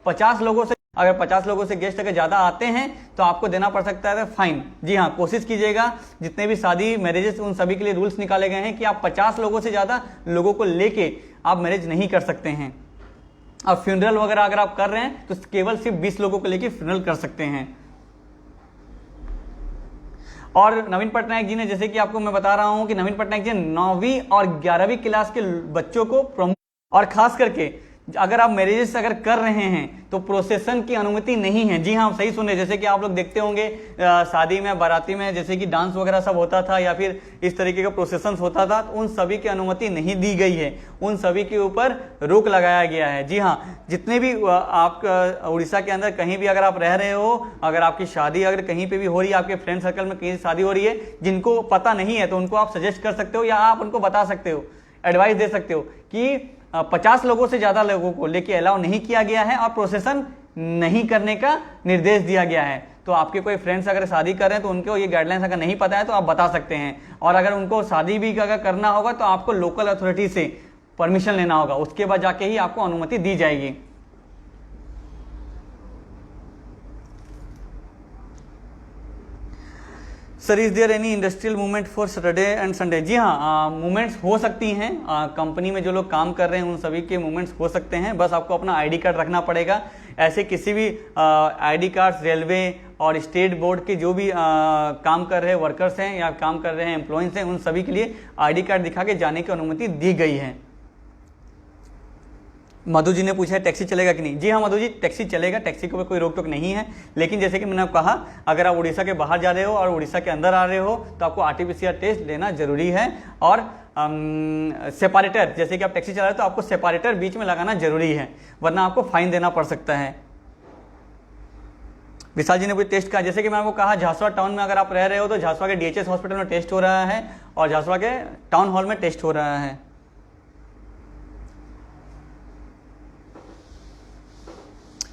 50 लोगों से, अगर 50 लोगों से गेस्ट अगर ज़्यादा आते हैं तो आपको देना पड़ सकता है फाइन। जी हाँ, कोशिश कीजिएगा जितने भी शादी मैरिजेस उन सभी के लिए रूल्स निकाले गए हैं कि आप 50 लोगों से ज़्यादा लोगों को लेके आप मैरिज नहीं कर सकते हैं। और फ्यूनरल वगैरह अगर आप कर रहे हैं तो केवल सिर्फ 20 लोगों को लेके फ्यूनरल कर सकते हैं। और नवीन पटनायक जी ने, जैसे कि आपको मैं बता रहा हूं कि नवीन पटनायक जी ने 9वीं और 11वीं क्लास के बच्चों को और खास करके अगर आप मैरिजेस अगर कर रहे हैं तो प्रोसेशन की अनुमति नहीं है। जी हाँ, आप सही सुन रहे हैं। जैसे कि आप लोग देखते होंगे शादी में, बाराती में जैसे कि डांस वगैरह सब होता था या फिर इस तरीके का प्रोसेशन होता था, तो उन सभी की अनुमति नहीं दी गई है, उन सभी के ऊपर रोक लगाया गया है। जी हाँ, जितने भी आप उड़ीसा के अंदर कहीं भी अगर आप रह रहे हो, अगर आपकी शादी अगर कहीं पे भी हो रही है, आपके फ्रेंड सर्कल में कहीं शादी हो रही है, जिनको पता नहीं है तो उनको आप सजेस्ट कर सकते हो या आप उनको बता सकते हो, एडवाइस दे सकते हो कि 50 लोगों से ज्यादा लोगों को लेके अलाउ नहीं किया गया है और प्रोसेशन नहीं करने का निर्देश दिया गया है। तो आपके कोई फ्रेंड्स अगर शादी कर रहे हैं तो उनको ये गाइडलाइंस अगर नहीं पता है तो आप बता सकते हैं। और अगर उनको शादी भी अगर करना होगा तो आपको लोकल अथॉरिटी से परमिशन लेना होगा, उसके बाद जाके ही आपको अनुमति दी जाएगी। Sir, is there any industrial movement for Saturday and Sunday? जी हाँ, मूवमेंट्स हो सकती हैं। कंपनी में जो लोग काम कर रहे हैं उन सभी के मूवमेंट्स हो सकते हैं, बस आपको अपना आईडी कार्ड रखना पड़ेगा। ऐसे किसी भी आईडी कार्ड रेलवे और स्टेट बोर्ड के जो भी काम कर रहे वर्कर्स हैं या काम कर रहे हैं एम्प्लॉइंस हैं, उन सभी के लिए आईडी कार्ड दिखा के जाने की अनुमति दी गई है। मधु जी ने पूछा है टैक्सी चलेगा कि नहीं? जी हाँ मधु जी, टैक्सी चलेगा, टैक्सी को कोई रोक टोक नहीं है। लेकिन जैसे कि मैंने कहा, अगर आप उड़ीसा के बाहर जा रहे हो और उड़ीसा के अंदर आ रहे हो तो आपको आरटीपीसीआर टेस्ट लेना जरूरी है। और सेपरेटर, जैसे कि आप टैक्सी चला रहे हो तो आपको सेपरेटर बीच में लगाना जरूरी है, वरना आपको फाइन देना पड़ सकता है। विशाल जी ने पूछा टेस्ट का, जैसे कि मैं आपको कहा, झांसवा टाउन में अगर आप रह रहे हो तो झांसवा के डीएचएस हॉस्पिटल में टेस्ट हो रहा है और झांसवा के टाउन हॉल में टेस्ट हो रहा है।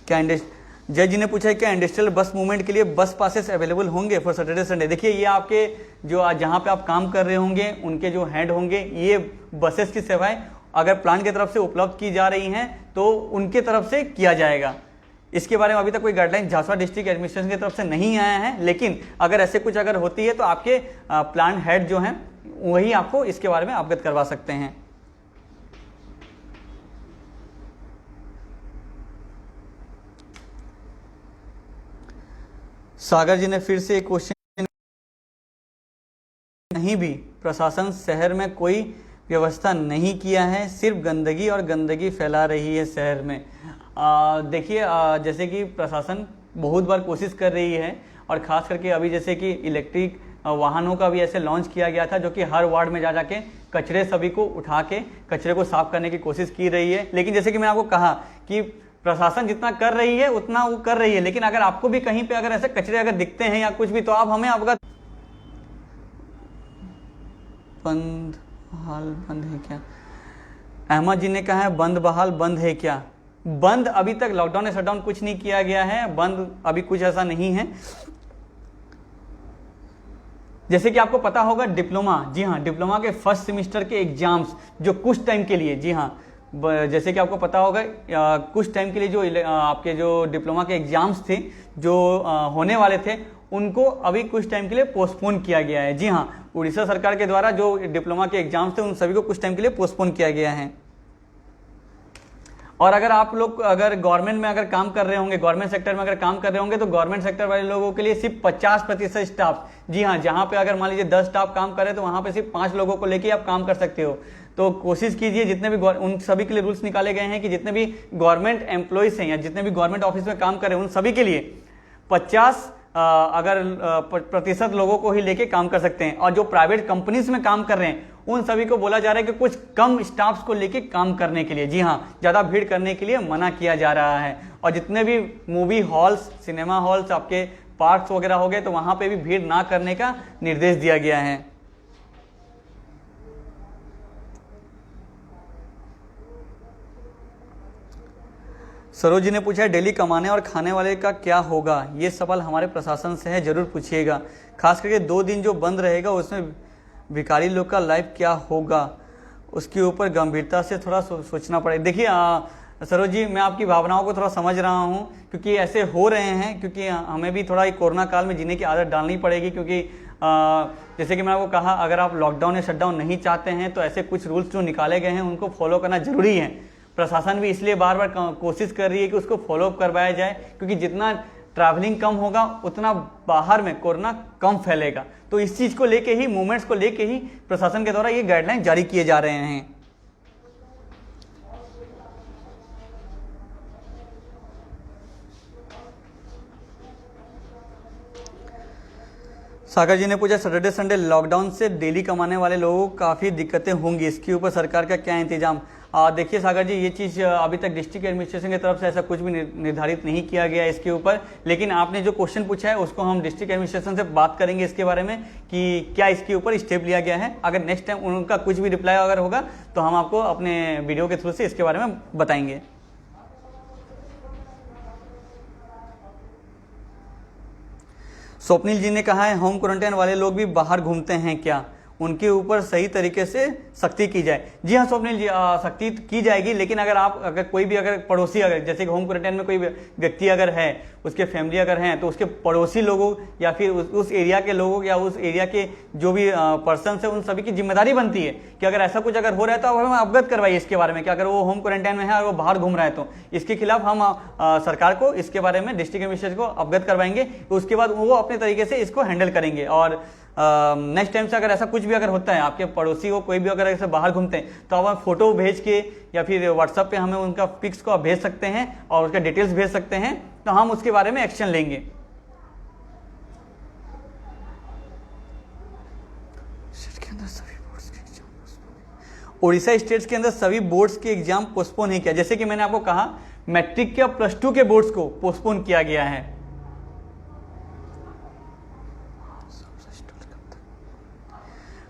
क्या जय जी ने पूछा है क्या इंडस्ट्रियल बस मूवमेंट के लिए बस पासेस अवेलेबल होंगे फॉर सैटरडे संडे? देखिए, ये आपके जो जहां पे आप काम कर रहे होंगे उनके जो हेड होंगे, ये बसेस की सेवाएं अगर प्लांट की तरफ से उपलब्ध की जा रही हैं तो उनके तरफ से किया जाएगा। इसके बारे में अभी तक कोई गाइडलाइन झांसवा डिस्ट्रिक्ट एडमिनिस्ट्रेशन की तरफ से नहीं आया है, लेकिन अगर ऐसे कुछ अगर होती है तो आपके प्लांट हेड जो हैं वही आपको इसके बारे में अवगत करवा सकते हैं। सागर जी ने फिर से एक क्वेश्चन, कहीं भी प्रशासन शहर में कोई व्यवस्था नहीं किया है, सिर्फ गंदगी और गंदगी फैला रही है शहर में। देखिए, जैसे कि प्रशासन बहुत बार कोशिश कर रही है और ख़ास करके अभी जैसे कि इलेक्ट्रिक वाहनों का भी ऐसे लॉन्च किया गया था, जो कि हर वार्ड में जा जाके कचरे सभी को उठा के कचरे को साफ करने की कोशिश की रही है। लेकिन जैसे कि मैं आपको कहा कि प्रशासन जितना कर रही है उतना वो कर रही है, लेकिन अगर आपको भी कहीं पे अगर ऐसे कचरे अगर दिखते हैं या कुछ भी, तो आप हमें अवगत। बंद बहाल बंद है क्या? अहमद जी ने कहा है बंद बहाल बंद है क्या? बंद अभी तक लॉकडाउन या शटडाउन कुछ नहीं किया गया है, बंद अभी कुछ ऐसा नहीं है। जैसे कि आपको पता होगा डिप्लोमा, जी हाँ, डिप्लोमा के फर्स्ट सेमेस्टर के एग्जाम्स जो कुछ टाइम के लिए, जी हाँ, जैसे कि आपको पता होगा कुछ टाइम के लिए जो आपके जो डिप्लोमा के एग्जाम्स थे जो होने वाले थे, उनको अभी कुछ टाइम के लिए पोस्टपोन किया गया है। जी हाँ, उड़ीसा सरकार के द्वारा जो डिप्लोमा के एग्जाम्स थे उन सभी को कुछ टाइम के लिए पोस्टपोन किया गया है। और अगर आप लोग अगर गवर्नमेंट में अगर काम कर रहे होंगे, गवर्नमेंट सेक्टर में अगर काम कर रहे होंगे, तो गवर्नमेंट सेक्टर वाले लोगों के लिए सिर्फ 50% स्टाफ, जी हाँ, जहां पे अगर मान लीजिए 10 स्टाफ काम कर रहे हैं तो वहां पे सिर्फ 5 लोगों को लेके आप काम कर सकते हो। तो कोशिश कीजिए, जितने भी उन सभी के लिए रूल्स निकाले गए हैं कि जितने भी गवर्नमेंट एम्प्लॉयज हैं या जितने भी गवर्नमेंट ऑफिस में काम कर रहे हैं उन सभी के लिए 50 प्रतिशत लोगों को ही लेके काम कर सकते हैं। और जो प्राइवेट कंपनीज में काम कर रहे हैं उन सभी को बोला जा रहा है कि कुछ कम स्टाफ्स को लेके काम करने के लिए, जी हाँ, ज़्यादा भीड़ करने के लिए मना किया जा रहा है। और जितने भी मूवी हॉल्स, सिनेमा हॉल्स, आपके पार्क्स वगैरह हो गए, तो वहाँ पे भी भीड़ ना करने का निर्देश दिया गया है। सरोज जी ने पूछा है डेली कमाने और खाने वाले का क्या होगा? ये सवाल हमारे प्रशासन से है, जरूर पूछिएगा। खास करके 2 दिन जो बंद रहेगा उसमें भिखारी लोग का लाइफ क्या होगा, उसके ऊपर गंभीरता से थोड़ा सोचना पड़ेगा। देखिए सरोज जी, मैं आपकी भावनाओं को थोड़ा समझ रहा हूँ, क्योंकि ऐसे हो रहे हैं, क्योंकि हमें भी थोड़ा कोरोना काल में जीने की आदत डालनी पड़ेगी। क्योंकि जैसे कि मैं आपको कहा, अगर आप लॉकडाउन या शटडाउन नहीं चाहते हैं तो ऐसे कुछ रूल्स जो निकाले गए हैं उनको फॉलो करना जरूरी है। प्रशासन भी इसलिए बार बार कोशिश कर रही है कि उसको फॉलो अप करवाया जाए, क्योंकि जितना ट्रैवलिंग कम होगा उतना बाहर में कोरोना कम फैलेगा। तो इस चीज़ को लेके ही, मूवमेंट्स को लेके ही प्रशासन के द्वारा ये गाइडलाइन जारी किए जा रहे हैं। सागर जी ने पूछा सैटरडे संडे लॉकडाउन से डेली कमाने वाले लोगों को काफ़ी दिक्कतें होंगी, इसके ऊपर सरकार का क्या इंतजाम। देखिए सागर जी, ये चीज़ अभी तक डिस्ट्रिक्ट एडमिनिस्ट्रेशन की तरफ से ऐसा कुछ भी निर्धारित नहीं किया गया इसके ऊपर, लेकिन आपने जो क्वेश्चन पूछा है उसको हम डिस्ट्रिक्ट एडमिनिस्ट्रेशन से बात करेंगे इसके बारे में कि क्या इसके ऊपर स्टेप लिया गया है। अगर नेक्स्ट टाइम उनका कुछ भी रिप्लाई अगर होगा तो हम आपको अपने वीडियो के थ्रू से इसके बारे में बताएंगे। स्वप्निल जी ने कहा है होम क्वारंटाइन वाले लोग भी बाहर घूमते हैं क्या, उनके ऊपर सही तरीके से सख्ती की जाए। जी हाँ स्वप्निल जी, सख्ती की जाएगी, लेकिन अगर कोई भी अगर पड़ोसी अगर जैसे कि होम क्वारंटाइन में कोई व्यक्ति अगर है, उसके फैमिली अगर हैं, तो उसके पड़ोसी लोगों या फिर उस एरिया के लोगों या उस एरिया के जो भी पर्सन है उन सभी की जिम्मेदारी बनती है कि अगर ऐसा कुछ अगर हो रहा है तो अब हमें अवगत करवाइए इसके बारे में कि अगर वो होम क्वारंटाइन में है और वो बाहर घूम रहा है तो इसके खिलाफ हम सरकार को इसके बारे में डिस्ट्रिक्ट एडमिनिस्ट्रेशन को अवगत करवाएंगे। उसके बाद वो अपने तरीके से इसको हैंडल करेंगे और नेक्स्ट टाइम से अगर ऐसा कुछ भी अगर होता है, आपके पड़ोसी को कोई भी अगर ऐसे बाहर घूमते हैं तो आप फोटो भेज के या फिर व्हाट्सएप पे हमें उनका पिक्स को आप भेज सकते हैं और उसका डिटेल्स भेज सकते हैं, तो हम उसके बारे में एक्शन लेंगे। उड़ीसा स्टेट्स के अंदर सभी बोर्ड्स के एग्जाम पोस्टपोन नहीं किया, जैसे कि मैंने आपको कहा मैट्रिक के प्लस 2 के बोर्ड्स को पोस्टपोन किया गया है।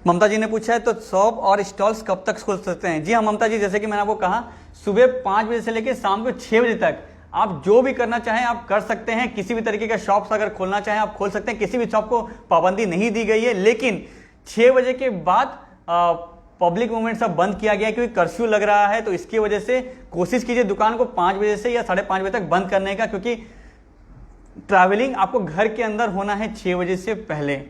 ममता जी ने पूछा है तो शॉप और स्टॉल्स कब तक खोल सकते हैं। जी हाँ ममता जी, जैसे कि मैंने आपको कहा सुबह 5 बजे से लेकर शाम को 6 बजे तक आप जो भी करना चाहें आप कर सकते हैं। किसी भी तरीके का शॉप्स अगर खोलना चाहें आप खोल सकते हैं, किसी भी शॉप को पाबंदी नहीं दी गई है, लेकिन 6 बजे के बाद पब्लिक मूवमेंट सब बंद किया गया है क्योंकि कर्फ्यू लग रहा है। तो इसकी वजह से कोशिश कीजिए दुकान को 5 बजे से या 5:30 बजे तक बंद करने का, क्योंकि ट्रैवलिंग आपको घर के अंदर होना है 6 बजे से पहले।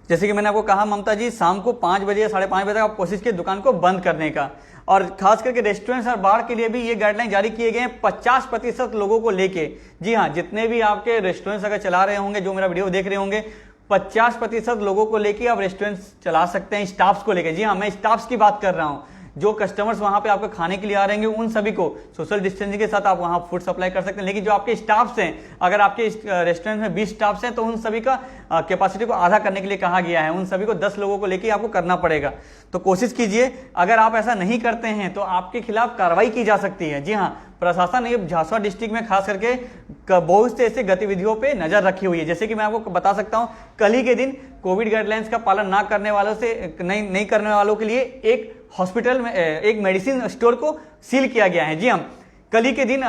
जैसे कि मैंने आपको कहा ममता जी, शाम को 5 बजे या 5:30 बजे तक आप कोशिश कीजिए दुकान को बंद करने का। और खास करके रेस्टोरेंट्स और बार के लिए भी ये गाइडलाइन जारी किए गए हैं 50% लोगों को लेके। जी हाँ, जितने भी आपके रेस्टोरेंट्स अगर चला रहे होंगे, जो मेरा वीडियो देख रहे होंगे, 50% लोगों को लेके आप रेस्टोरेंट्स चला सकते हैं, स्टाफ्स को लेके। जी हाँ, मैं स्टाफ्स की बात कर रहा हूँ। जो कस्टमर्स वहां पे आपको खाने के लिए आ रहे हैं उन सभी को सोशल डिस्टेंसिंग के साथ आप वहां फूड सप्लाई कर सकते हैं। लेकिन जो आपके स्टाफ्स हैं, अगर आपके रेस्टोरेंट में 20 स्टाफ्स हैं तो उन सभी का कैपेसिटी को आधा करने के लिए कहा गया है। उन सभी को 10 लोगों को लेके आपको करना पड़ेगा। तो कोशिश कीजिए, अगर आप ऐसा नहीं करते हैं तो आपके खिलाफ कार्रवाई की जा सकती है। जी हाँ, प्रशासन ने झांसा डिस्ट्रिक्ट में खास करके बहुत से ऐसे गतिविधियों पे नजर रखी हुई है। जैसे कि मैं आपको बता सकता हूं, कल ही के दिन कोविड गाइडलाइंस का पालन ना करने वालों से नहीं करने वालों के लिए एक हॉस्पिटल में एक मेडिसिन स्टोर को सील किया गया है। जी हम कल ही के दिन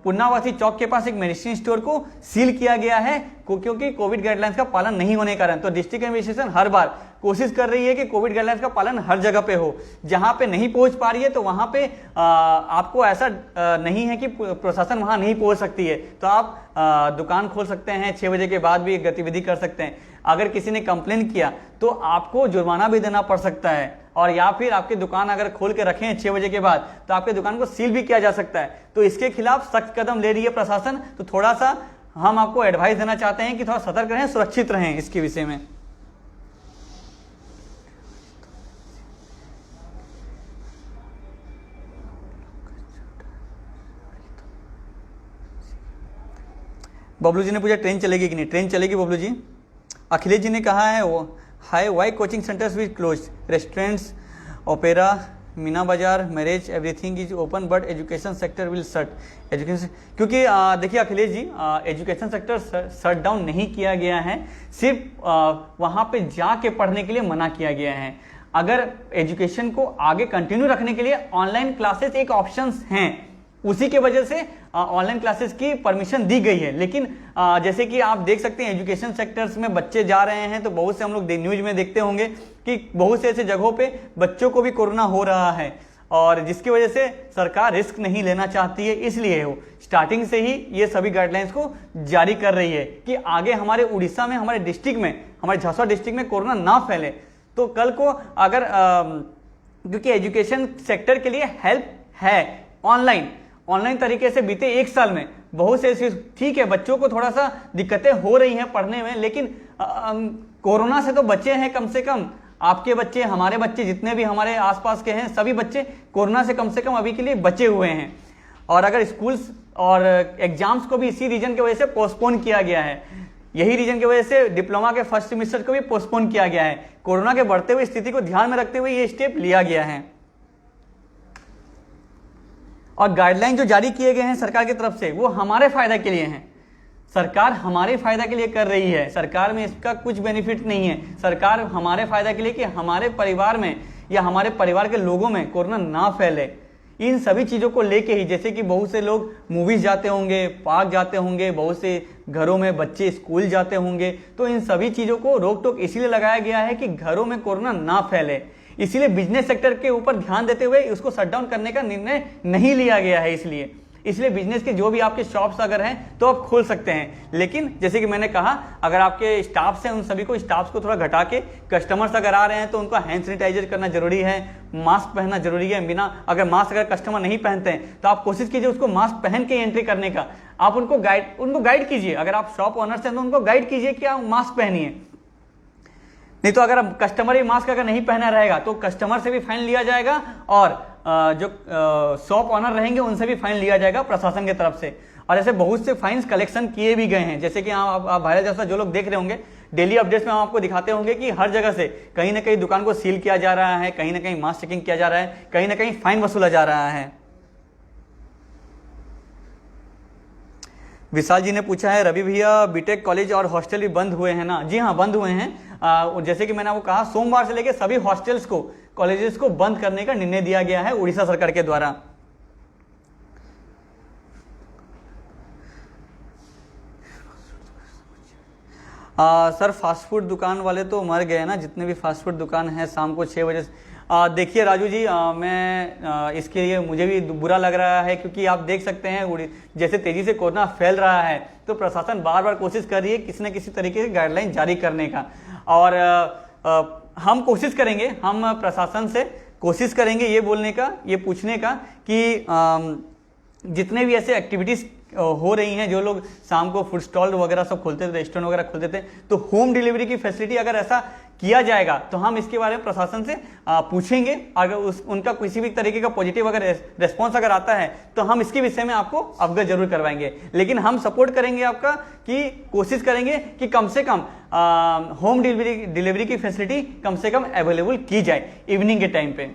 पुन्नावासी चौक के पास एक मेडिसिन स्टोर को सील किया गया है क्योंकि कोविड गाइडलाइंस का पालन नहीं होने के कारण। तो डिस्ट्रिक्ट एडमिनिस्ट्रेशन हर बार कोशिश कर रही है कि कोविड गाइडलाइंस का पालन हर जगह पे हो। जहां पे नहीं पहुंच पा रही है तो वहां पे आपको ऐसा नहीं है कि प्रशासन वहां नहीं पहुंच सकती है, तो आप दुकान खोल सकते हैं, 6 बजे के बाद भी गतिविधि कर सकते हैं। अगर किसी ने कंप्लेन किया तो आपको जुर्माना भी देना पड़ सकता है, और या फिर आपकी दुकान अगर खोल के रखें 6 बजे के बाद तो आपकी दुकान को सील भी किया जा सकता है। तो इसके खिलाफ सख्त कदम ले रही है प्रशासन। तो थोड़ा सा हम आपको एडवाइस देना चाहते हैं कि थोड़ा सतर्क रहें, सुरक्षित रहें इसके विषय में। बबलू जी ने पूछा ट्रेन चलेगी कि नहीं। ट्रेन चलेगी बबलू जी। अखिलेश जी ने कहा है हाई why coaching centres will close, restaurants, opera, Meena Bazaar, marriage, everything is open but education sector will shut. Education क्योंकि देखिए Akhilesh ji, education sector shut down नहीं किया गया है, सिर्फ वहाँ पे जाके पढ़ने के लिए मना किया गया है। अगर एजुकेशन को आगे कंटिन्यू रखने के लिए ऑनलाइन क्लासेस एक ऑप्शन हैं, उसी के वजह से ऑनलाइन क्लासेस की परमिशन दी गई है। लेकिन जैसे कि आप देख सकते हैं एजुकेशन सेक्टर्स में बच्चे जा रहे हैं, तो बहुत से हम लोग न्यूज में देखते होंगे कि बहुत से ऐसे जगहों पे बच्चों को भी कोरोना हो रहा है, और जिसकी वजह से सरकार रिस्क नहीं लेना चाहती है। इसलिए वो स्टार्टिंग से ही ये सभी गाइडलाइंस को जारी कर रही है कि आगे हमारे उड़ीसा में, हमारे डिस्ट्रिक्ट में, हमारे झांसा डिस्ट्रिक्ट में कोरोना ना फैले। तो कल को अगर क्योंकि एजुकेशन सेक्टर के लिए हेल्प है ऑनलाइन तरीके से बीते 1 साल में बहुत से, ठीक है बच्चों को थोड़ा सा दिक्कतें हो रही हैं पढ़ने में, लेकिन कोरोना से तो बचे हैं। कम से कम आपके बच्चे, हमारे बच्चे, जितने भी हमारे आसपास के हैं सभी बच्चे कोरोना से कम अभी के लिए बचे हुए हैं। और अगर स्कूल्स और एग्जाम्स को भी इसी रीजन की वजह से पोस्टपोन किया गया है, यही रीजन की वजह से डिप्लोमा के फर्स्ट सेमेस्टर को भी पोस्टपोन किया गया है। कोरोना के बढ़ते हुए स्थिति को ध्यान में रखते हुए ये स्टेप लिया गया है। और गाइडलाइन जो जारी किए गए हैं सरकार की तरफ से वो हमारे फायदा के लिए हैं। सरकार हमारे फायदा के लिए कर रही है, सरकार में इसका कुछ बेनिफिट नहीं है। सरकार हमारे फायदा के लिए कि हमारे परिवार में या हमारे परिवार के लोगों में कोरोना ना फैले, इन सभी चीज़ों को लेके ही, जैसे कि बहुत से लोग मूवीज जाते होंगे, पार्क जाते होंगे, बहुत से घरों में बच्चे स्कूल जाते होंगे, तो इन सभी चीज़ों को रोक टोक इसीलिए लगाया गया है कि घरों में कोरोना ना फैले। इसीलिए बिजनेस सेक्टर के ऊपर ध्यान देते हुए उसको शट डाउन करने का निर्णय नहीं लिया गया है। इसलिए बिजनेस के जो भी आपके शॉप्स अगर हैं तो आप खोल सकते हैं, लेकिन जैसे कि मैंने कहा, अगर आपके स्टाफ्स हैं उन सभी को, स्टाफ्स को थोड़ा घटा के, कस्टमर्स अगर आ रहे हैं तो उनको हैंड सैनिटाइजर करना जरूरी है, मास्क पहनना जरूरी है। बिना अगर मास्क अगर कस्टमर नहीं पहनते हैं तो आप कोशिश कीजिए उसको मास्क पहन के एंट्री करने का। आप उनको गाइड कीजिए, अगर आप शॉप ओनर्स हैं तो उनको गाइड कीजिए कि आप मास्क पहनिए। नहीं तो अगर कस्टमर ही मास्क अगर नहीं पहना रहेगा तो कस्टमर से भी फाइन लिया जाएगा और जो शॉप ऑनर रहेंगे उनसे भी फाइन लिया जाएगा प्रशासन की तरफ से। और ऐसे बहुत से फाइन्स कलेक्शन किए भी गए हैं, जैसे कि आप वायरल जैसा जो लोग देख रहे होंगे, डेली अपडेट्स में हम आपको दिखाते होंगे कि हर जगह से कहीं ना कहीं दुकान को सील किया जा रहा है, कहीं ना कहीं मास्क चेकिंग किया जा रहा है, कहीं ना कहीं फाइन वसूला जा रहा है। विशाल जी ने पूछा है, रवि भैया बीटेक कॉलेज और हॉस्टल भी बंद हुए हैं ना? जी हाँ, बंद हुए हैं। जैसे कि मैंने आपको कहा, सोमवार से लेकर सभी हॉस्टल्स को, कॉलेजेस को बंद करने का निर्णय दिया गया है उड़ीसा सरकार के द्वारा। सर फास्ट फूड दुकान वाले तो मर गए ना, जितने भी फास्ट फूड दुकान हैं शाम को 6 बजे से। देखिए राजू जी, मैं इसके लिए मुझे भी बुरा लग रहा है, क्योंकि आप देख सकते हैं जैसे तेजी से कोरोना फैल रहा है तो प्रशासन बार बार कोशिश कर रही है किसी न किसी तरीके से गाइडलाइन जारी करने का। और हम कोशिश करेंगे, हम प्रशासन से कोशिश करेंगे ये बोलने का, ये पूछने का कि जितने भी ऐसे एक्टिविटीज़ हो रही हैं, जो लोग शाम को फूड स्टॉल वगैरह सब खोलते थे, रेस्टोरेंट वगैरह खोलते थे, तो होम डिलीवरी की फैसिलिटी अगर ऐसा किया जाएगा तो हम इसके बारे में प्रशासन से पूछेंगे। अगर उनका किसी भी तरीके का पॉजिटिव अगर रेस्पॉन्स अगर आता है तो हम इसके विषय में आपको अवगत जरूर करवाएंगे। लेकिन हम सपोर्ट करेंगे आपका, कि कोशिश करेंगे कि कम से कम होम डिलीवरी की फैसिलिटी कम से कम अवेलेबल की जाए इवनिंग के टाइम पे।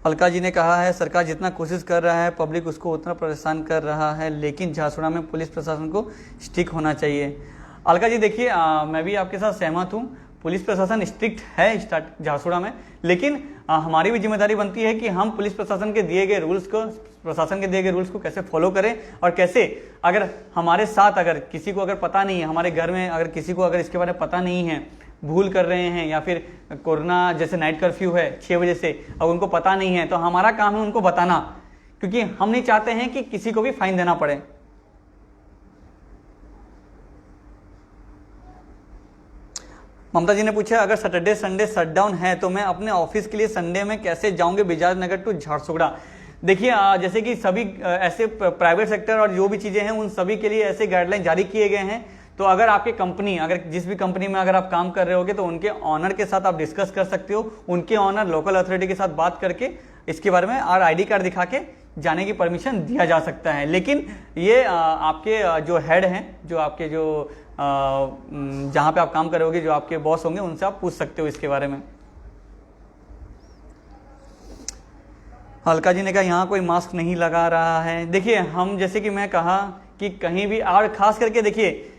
अलका जी ने कहा है, सरकार जितना कोशिश कर रहा है पब्लिक उसको उतना परेशान कर रहा है, लेकिन झारसुगड़ा में पुलिस प्रशासन को स्ट्रिक्ट होना चाहिए। अलका जी देखिए, मैं भी आपके साथ सहमत हूँ, पुलिस प्रशासन स्ट्रिक्ट है झारसुगड़ा में, लेकिन हमारी भी जिम्मेदारी बनती है कि हम पुलिस प्रशासन के दिए गए रूल्स को कैसे फॉलो करें, और कैसे अगर हमारे साथ अगर किसी को अगर पता नहीं है, हमारे घर में अगर किसी को अगर इसके बारे में पता नहीं है, भूल कर रहे हैं, या फिर कोरोना जैसे नाइट कर्फ्यू है 6 बजे से, अब उनको पता नहीं है, तो हमारा काम है उनको बताना, क्योंकि हम नहीं चाहते हैं कि किसी को भी फाइन देना पड़े। ममता जी ने पूछा, अगर सैटरडे संडे शटडाउन है तो मैं अपने ऑफिस के लिए संडे में कैसे जाऊंगे बिजाज नगर टू झारसुगड़ा? देखिए, जैसे कि सभी ऐसे प्राइवेट सेक्टर और जो भी चीजें हैं उन सभी के लिए ऐसे गाइडलाइन जारी किए गए हैं। तो अगर आपकी कंपनी, अगर जिस भी कंपनी में अगर आप काम कर रहे होगे तो उनके ऑनर के साथ आप डिस्कस कर सकते हो, उनके ऑनर लोकल अथॉरिटी के साथ बात करके इसके बारे में और ID कार्ड दिखा के जाने की परमिशन दिया जा सकता है। लेकिन ये आपके जो हेड हैं, जो आपके जो जहाँ पे आप काम करोगे, जो आपके बॉस होंगे, उनसे आप पूछ सकते हो इसके बारे में। अलका जी ने कहा, यहाँ कोई मास्क नहीं लगा रहा है। देखिए, हम जैसे कि मैं कहा कि कहीं भी, और खास करके देखिए,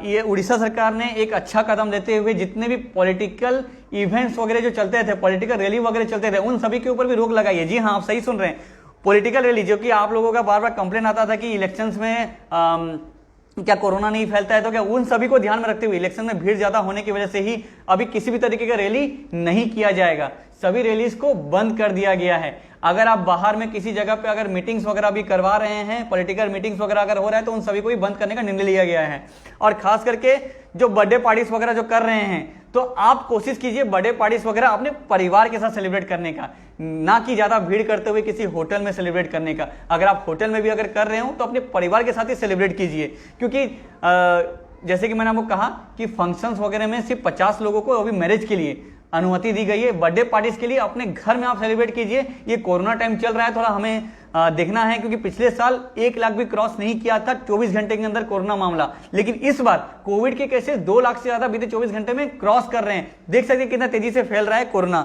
ये उड़ीसा सरकार ने एक अच्छा कदम लेते हुए जितने भी पॉलिटिकल इवेंट्स वगैरह जो चलते थे, पॉलिटिकल रैली वगैरह चलते थे, उन सभी के ऊपर भी रोक लगाई है। जी हाँ, आप सही सुन रहे हैं, पॉलिटिकल रैली, जो कि आप लोगों का बार बार कंप्लेन आता था कि इलेक्शंस में क्या कोरोना नहीं फैलता है, तो क्या उन सभी को ध्यान में रखते हुए इलेक्शन में भीड़ ज्यादा होने की वजह से ही अभी किसी भी तरीके का रैली नहीं किया जाएगा, सभी रैलीज को बंद कर दिया गया है। अगर आप बाहर में किसी जगह पे अगर मीटिंग्स वगैरह भी करवा रहे हैं, पॉलिटिकल मीटिंग्स वगैरह अगर हो रहा है, तो उन सभी को भी बंद करने का निर्णय लिया गया है। और खास करके जो बर्थडे पार्टीज वगैरह जो कर रहे हैं, तो आप कोशिश कीजिए बर्थडे पार्टीज वगैरह अपने परिवार के साथ सेलिब्रेट करने का, ना कि ज्यादा भीड़ करते हुए किसी होटल में सेलिब्रेट करने का। अगर आप होटल में भी अगर कर रहे हो तो अपने परिवार के साथ ही सेलिब्रेट कीजिए, क्योंकि जैसे कि मैंने आपको कहा कि फंक्शंस वगैरह में सिर्फ 50 लोगों को अभी मैरिज के लिए अनुमति दी गई है। बर्थडे पार्टीज के लिए अपने घर में आप सेलिब्रेट कीजिए। ये कोरोना टाइम चल रहा है, थोड़ा हमें देखना है, क्योंकि पिछले साल 1 लाख भी क्रॉस नहीं किया था 24 घंटे के अंदर कोरोना मामला, लेकिन इस बार कोविड के केसेस 2 लाख से ज्यादा बीते 24 घंटे में क्रॉस कर रहे हैं। देख सकते हैं कितना तेजी से फैल रहा है कोरोना।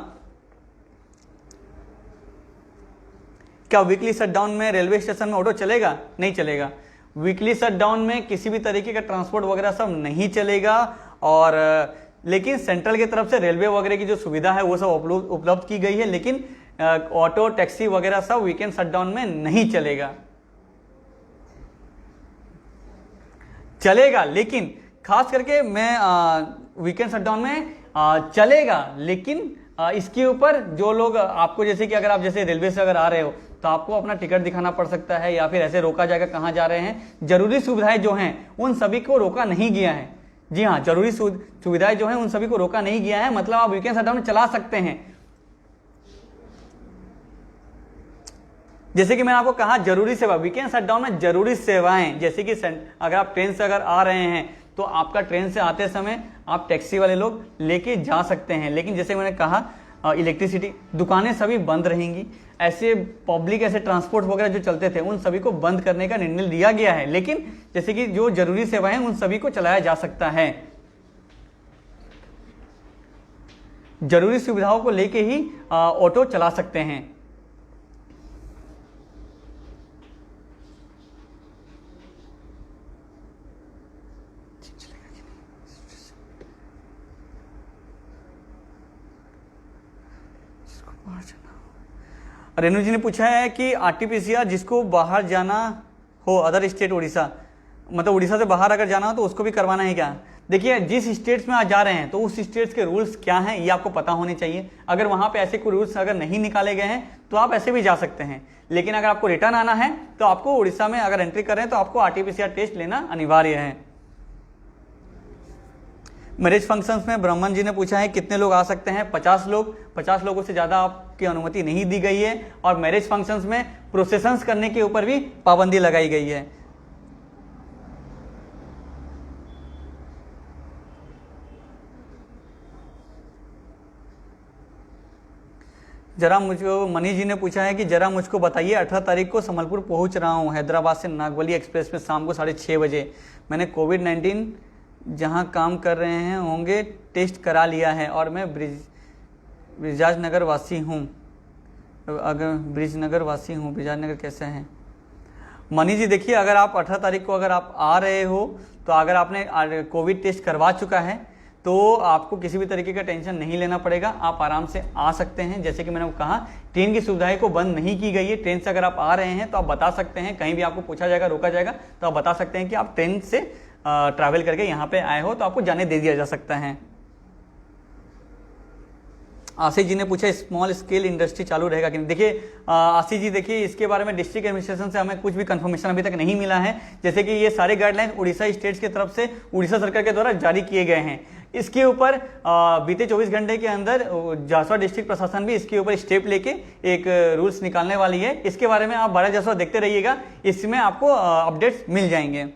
क्या वीकली शटडाउन में रेलवे स्टेशन में ऑटो चलेगा? नहीं चलेगा। वीकली शटडाउन में किसी भी तरीके का ट्रांसपोर्ट वगैरह सब नहीं चलेगा, और लेकिन सेंट्रल की तरफ से रेलवे वगैरह की जो सुविधा है वो सब उपलब्ध की गई है, लेकिन ऑटो टैक्सी वगैरह सब वीकेंड शटडाउन में नहीं चलेगा। चलेगा लेकिन खास करके मैं वीकेंड शटडाउन में चलेगा, लेकिन इसके ऊपर जो लोग आपको, जैसे कि अगर आप जैसे रेलवे से अगर आ रहे हो तो आपको अपना टिकट दिखाना पड़ सकता है, या फिर ऐसे रोका जाएगा कहाँ जा रहे हैं। जरूरी सुविधाएं जो हैं उन सभी को रोका नहीं गया है। जी हाँ, जरूरी सुविधाएं जो हैं उन सभी को रोका नहीं गया है, मतलब आप वीकेंड शटडाउन चला सकते हैं। जैसे कि मैंने आपको कहा जरूरी सेवा, वीकेंड शटडाउन में जरूरी सेवाएं, जैसे कि अगर आप ट्रेन से अगर आ रहे हैं तो आपका ट्रेन से आते समय आप टैक्सी वाले लोग लेके जा सकते हैं, लेकिन जैसे मैंने कहा इलेक्ट्रिसिटी, दुकानें सभी बंद रहेंगी। ऐसे पब्लिक ऐसे ट्रांसपोर्ट वगैरह जो चलते थे उन सभी को बंद करने का निर्णय लिया गया है, लेकिन जैसे कि जो जरूरी सेवाएं उन सभी को चलाया जा सकता है। जरूरी सुविधाओं को लेके ही ऑटो चला सकते हैं। रेणु जी ने पूछा है कि आरटीपीसीआर जिसको बाहर जाना हो, अदर स्टेट उड़ीसा, मतलब उड़ीसा से बाहर अगर जाना हो तो उसको भी करवाना है क्या? देखिए, जिस स्टेट्स में आप जा रहे हैं तो उस स्टेट्स के रूल्स क्या हैं ये आपको पता होने चाहिए। अगर वहां पे ऐसे कोई रूल्स अगर नहीं निकाले गए हैं तो आप ऐसे भी जा सकते हैं, लेकिन अगर आपको रिटर्न आना है तो आपको उड़ीसा में अगर एंट्री कर रहे हैं तो आपको आरटीपीसीआर टेस्ट लेना अनिवार्य है। मैरिज फंक्शंस में ब्राह्मण जी ने पूछा है कितने लोग आ सकते हैं? 50 लोग। 50 लोगों से ज्यादा आपकी अनुमति नहीं दी गई है, और मैरिज फंक्शंस में प्रोसेशंस करने के ऊपर भी पाबंदी लगाई गई है। जरा मुझको मनीष जी ने पूछा है कि जरा मुझको बताइए, 18 तारीख को संबलपुर पहुंच रहा हूं हैदराबाद से नागवली एक्सप्रेस में शाम को 6:30 बजे। मैंने कोविड-19 जहां काम कर रहे हैं होंगे टेस्ट करा लिया है, और मैं ब्रिजनगर वासी हूं। अगर ब्रिजनगर वासी हूं, ब्रिजनगर कैसा है? मनीष जी देखिए, अगर आप 18 तारीख को अगर आप आ रहे हो तो अगर आपने कोविड टेस्ट करवा चुका है तो आपको किसी भी तरीके का टेंशन नहीं लेना पड़ेगा, आप आराम से आ सकते हैं। जैसे कि मैंने कहा, ट्रेन की सुविधाएं को बंद नहीं की गई है। ट्रेन से अगर आप आ रहे हैं तो आप बता सकते हैं, कहीं भी आपको पूछा जाएगा, रोका जाएगा तो आप बता सकते हैं कि आप ट्रेन से ट्रैवल करके यहाँ पे आए हो, तो आपको जाने दे दिया जा सकता है। आशीष जी ने पूछा स्मॉल स्केल इंडस्ट्री चालू रहेगा कि नहीं। देखिए आशीष जी, देखिए इसके बारे में डिस्ट्रिक्ट एडमिनिस्ट्रेशन से हमें कुछ भी कंफर्मेशन अभी तक नहीं मिला है। जैसे कि ये सारे गाइडलाइन उड़ीसा स्टेट्स की तरफ से उड़ीसा सरकार के द्वारा जारी किए गए हैं। इसके ऊपर बीते 24 घंटे के अंदर जासुआ डिस्ट्रिक्ट प्रशासन भी इसके ऊपर स्टेप लेके एक रूल्स निकालने वाली है। इसके बारे में आप 12 जासुआ देखते रहिएगा, इसमें आपको अपडेट्स मिल जाएंगे।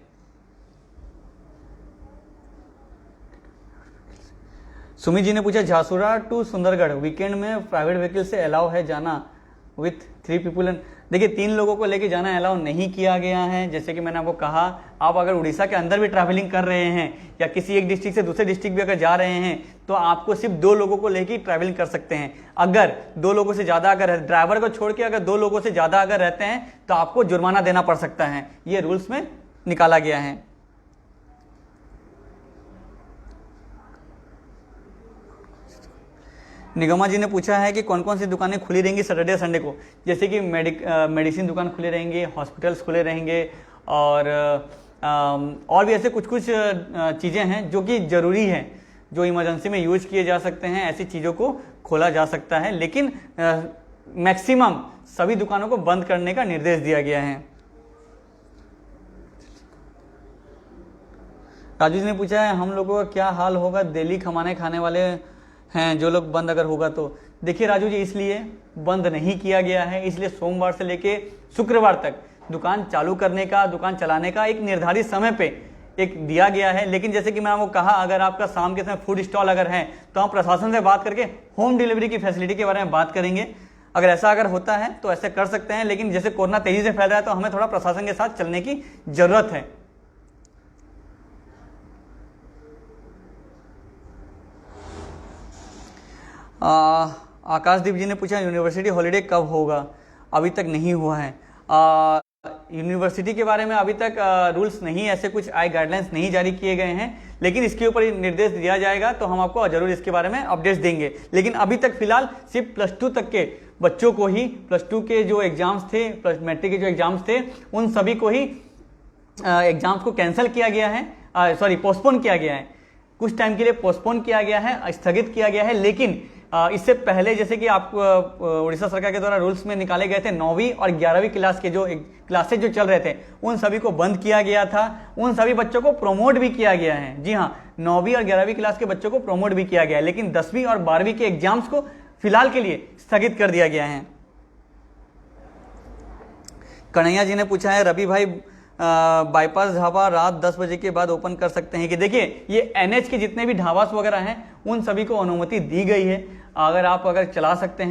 सुमित जी ने पूछा झासुरा टू सुंदरगढ़ वीकेंड में प्राइवेट व्हीकल से अलाउ है जाना विथ 3 पीपल। देखिए 3 लोगों को लेके जाना अलाउ नहीं किया गया है। जैसे कि मैंने आपको कहा, आप अगर उड़ीसा के अंदर भी ट्रैवलिंग कर रहे हैं या किसी एक डिस्ट्रिक्ट से दूसरे डिस्ट्रिक्ट भी अगर जा रहे हैं तो आपको सिर्फ 2 लोगों को लेके ट्रैवलिंग कर सकते हैं। अगर 2 लोगों से ज्यादा अगर ड्राइवर को छोड़ के अगर 2 लोगों से ज्यादा अगर रहते हैं तो आपको जुर्माना देना पड़ सकता है। ये रूल्स में निकाला गया है। निगमा जी ने पूछा है कि कौन कौन सी दुकानें खुली रहेंगी सैटरडे संडे को। जैसे कि मेडिसिन दुकान खुले रहेंगे, हॉस्पिटल्स खुले रहेंगे, और भी ऐसे कुछ कुछ चीज़ें हैं जो कि ज़रूरी है, जो इमरजेंसी में यूज किए जा सकते हैं। ऐसी चीज़ों को खोला जा सकता है, लेकिन मैक्सिमम सभी दुकानों को बंद करने का निर्देश दिया गया है। राजू जी ने पूछा है हम लोगों का क्या हाल होगा, डेली खाने खाने वाले हैं जो लोग, बंद अगर होगा तो। देखिए राजू जी, इसलिए बंद नहीं किया गया है, इसलिए सोमवार से लेके शुक्रवार तक दुकान चालू करने का, दुकान चलाने का एक निर्धारित समय पे एक दिया गया है। लेकिन जैसे कि मैं आपको कहा, अगर आपका शाम के समय फूड स्टॉल अगर है तो हम प्रशासन से बात करके होम डिलीवरी की फैसिलिटी के बारे में बात करेंगे। अगर ऐसा अगर होता है तो ऐसे कर सकते हैं, लेकिन जैसे कोरोना तेजी से फैल रहा है तो हमें थोड़ा प्रशासन के साथ चलने की जरूरत है। आकाशदीप जी ने पूछा यूनिवर्सिटी हॉलीडे कब होगा, अभी तक नहीं हुआ है। यूनिवर्सिटी के बारे में अभी तक रूल्स नहीं, ऐसे कुछ गाइडलाइंस नहीं जारी किए गए हैं, लेकिन इसके ऊपर निर्देश दिया जाएगा तो हम आपको जरूर इसके बारे में अपडेट्स देंगे। लेकिन अभी तक फिलहाल सिर्फ +2 तक के बच्चों को ही, +2 के जो एग्जाम्स थे, मैट्रिक के जो एग्जाम्स थे, उन सभी को ही एग्जाम्स को कैंसिल किया गया है, पोस्टपोन किया गया है, कुछ टाइम के लिए पोस्टपोन किया गया है, स्थगित किया गया है। लेकिन इससे पहले जैसे कि आपको उड़ीसा सरकार के द्वारा रूल्स में निकाले गए थे, 9वीं और 11वीं क्लास के जो क्लासेज जो चल रहे थे उन सभी को बंद किया गया था, उन सभी बच्चों को प्रमोट भी किया गया है। जी हाँ, 9वीं और 11वीं क्लास के बच्चों को प्रमोट भी किया गया है, लेकिन 10वीं और 12वीं के एग्जाम्स को फिलहाल के लिए स्थगित कर दिया गया है। कन्हैया जी ने पूछा है रवि भाई बाईपास ढाबा रात 10 बजे के बाद ओपन कर सकते हैं कि? देखिए, ये NH के जितने भी ढाबास वगैरह हैं उन सभी को अनुमति दी गई है। अगर चला सकते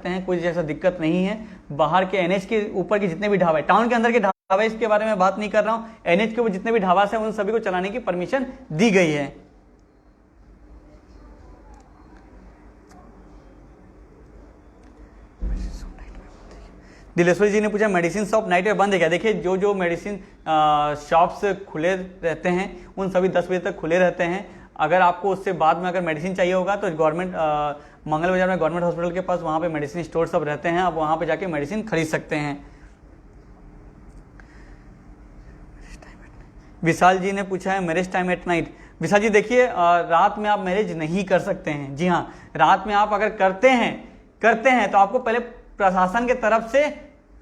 हैं, कोई ऐसा दिक्कत नहीं है। बाहर के NH के ऊपर के जितने भी ढाबा, टाउन के अंदर के ढाबा, इसके बारे में बात नहीं कर रहा हूँ, NH के ऊपर जितने भी ढाबा हैं उन सभी को चलाने की परमिशन दी गई है। दिलेश्वरी जी ने पूछा मेडिसिन शॉप नाइट में बंद है क्या? देखिए, जो मेडिसिन शॉप्स खुले रहते हैं उन सभी 10 बजे तक खुले रहते हैं। अगर आपको उससे बाद में अगर मेडिसिन चाहिए होगा तो गवर्नमेंट मंगल बाजार में गवर्नमेंट हॉस्पिटल के पास वहाँ पे मेडिसिन स्टोर सब रहते हैं, आप वहाँ पे जाके मेडिसिन खरीद सकते हैं। विशाल जी ने पूछा है मैरिज टाइम एट नाइट। विशाल जी देखिए, रात में आप मैरिज नहीं कर सकते हैं। जी हाँ, रात में आप अगर करते हैं तो आपको पहले प्रशासन के तरफ से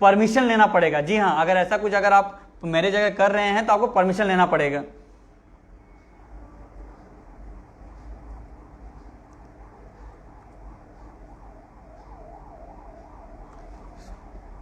परमिशन लेना पड़ेगा। जी हाँ, अगर ऐसा कुछ अगर आप मैरिज अगर कर रहे हैं तो आपको परमिशन लेना पड़ेगा।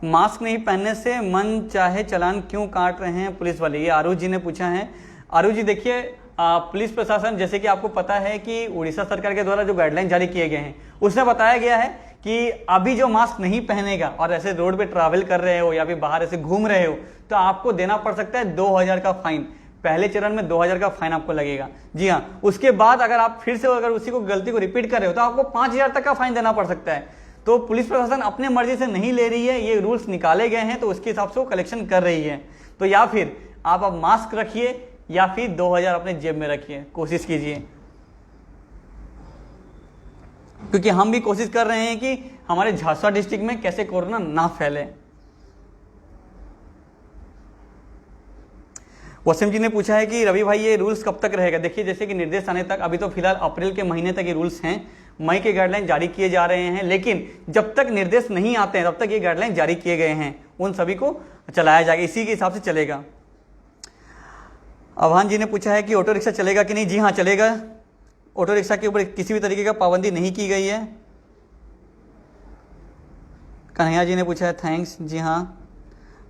मास्क नहीं पहनने से मन चाहे चालान क्यों काट रहे हैं पुलिस वाले, ये आरुष जी ने पूछा है। आरुष जी देखिए, पुलिस प्रशासन, जैसे कि आपको पता है कि उड़ीसा सरकार के द्वारा जो गाइडलाइन जारी किए गए हैं उसमें बताया गया है कि अभी जो मास्क नहीं पहनेगा और ऐसे रोड पे ट्रैवल कर रहे हो या फिर बाहर ऐसे घूम रहे हो तो आपको देना पड़ सकता है 2000 का फाइन। पहले चरण में 2000 का फाइन आपको लगेगा। जी हाँ, उसके बाद अगर आप फिर से अगर उसी को गलती को रिपीट कर रहे हो तो आपको 5000 तक का फाइन देना पड़ सकता है। तो पुलिस प्रशासन अपने मर्जी से नहीं ले रही है, ये रूल्स निकाले गए हैं तो उसके हिसाब से वो कलेक्शन कर रही है। तो या फिर आप अब मास्क रखिए या फिर 2000 अपने जेब में रखिए, कोशिश कीजिए, क्योंकि हम भी कोशिश कर रहे हैं कि हमारे झांसा डिस्ट्रिक्ट में कैसे कोरोना ना फैले। वसीम जी ने पूछा है कि रवि भाई ये रूल्स कब तक रहेगा? देखिए, जैसे कि निर्देश आने तक, अभी तो फिलहाल अप्रैल के महीने तक ये रूल्स हैं, मई के गाइडलाइन जारी किए जा रहे हैं, लेकिन जब तक निर्देश नहीं आते हैं तब तक ये गाइडलाइन जारी किए गए हैं, उन सभी को चलाया जाएगा, इसी के हिसाब से चलेगा। आह्वान जी ने पूछा है कि ऑटो रिक्शा चलेगा कि नहीं? जी हाँ, चलेगा। ऑटो रिक्शा के ऊपर किसी भी तरीके का पाबंदी नहीं की गई है। कन्हैया जी ने पूछा है थैंक्स। जी हाँ।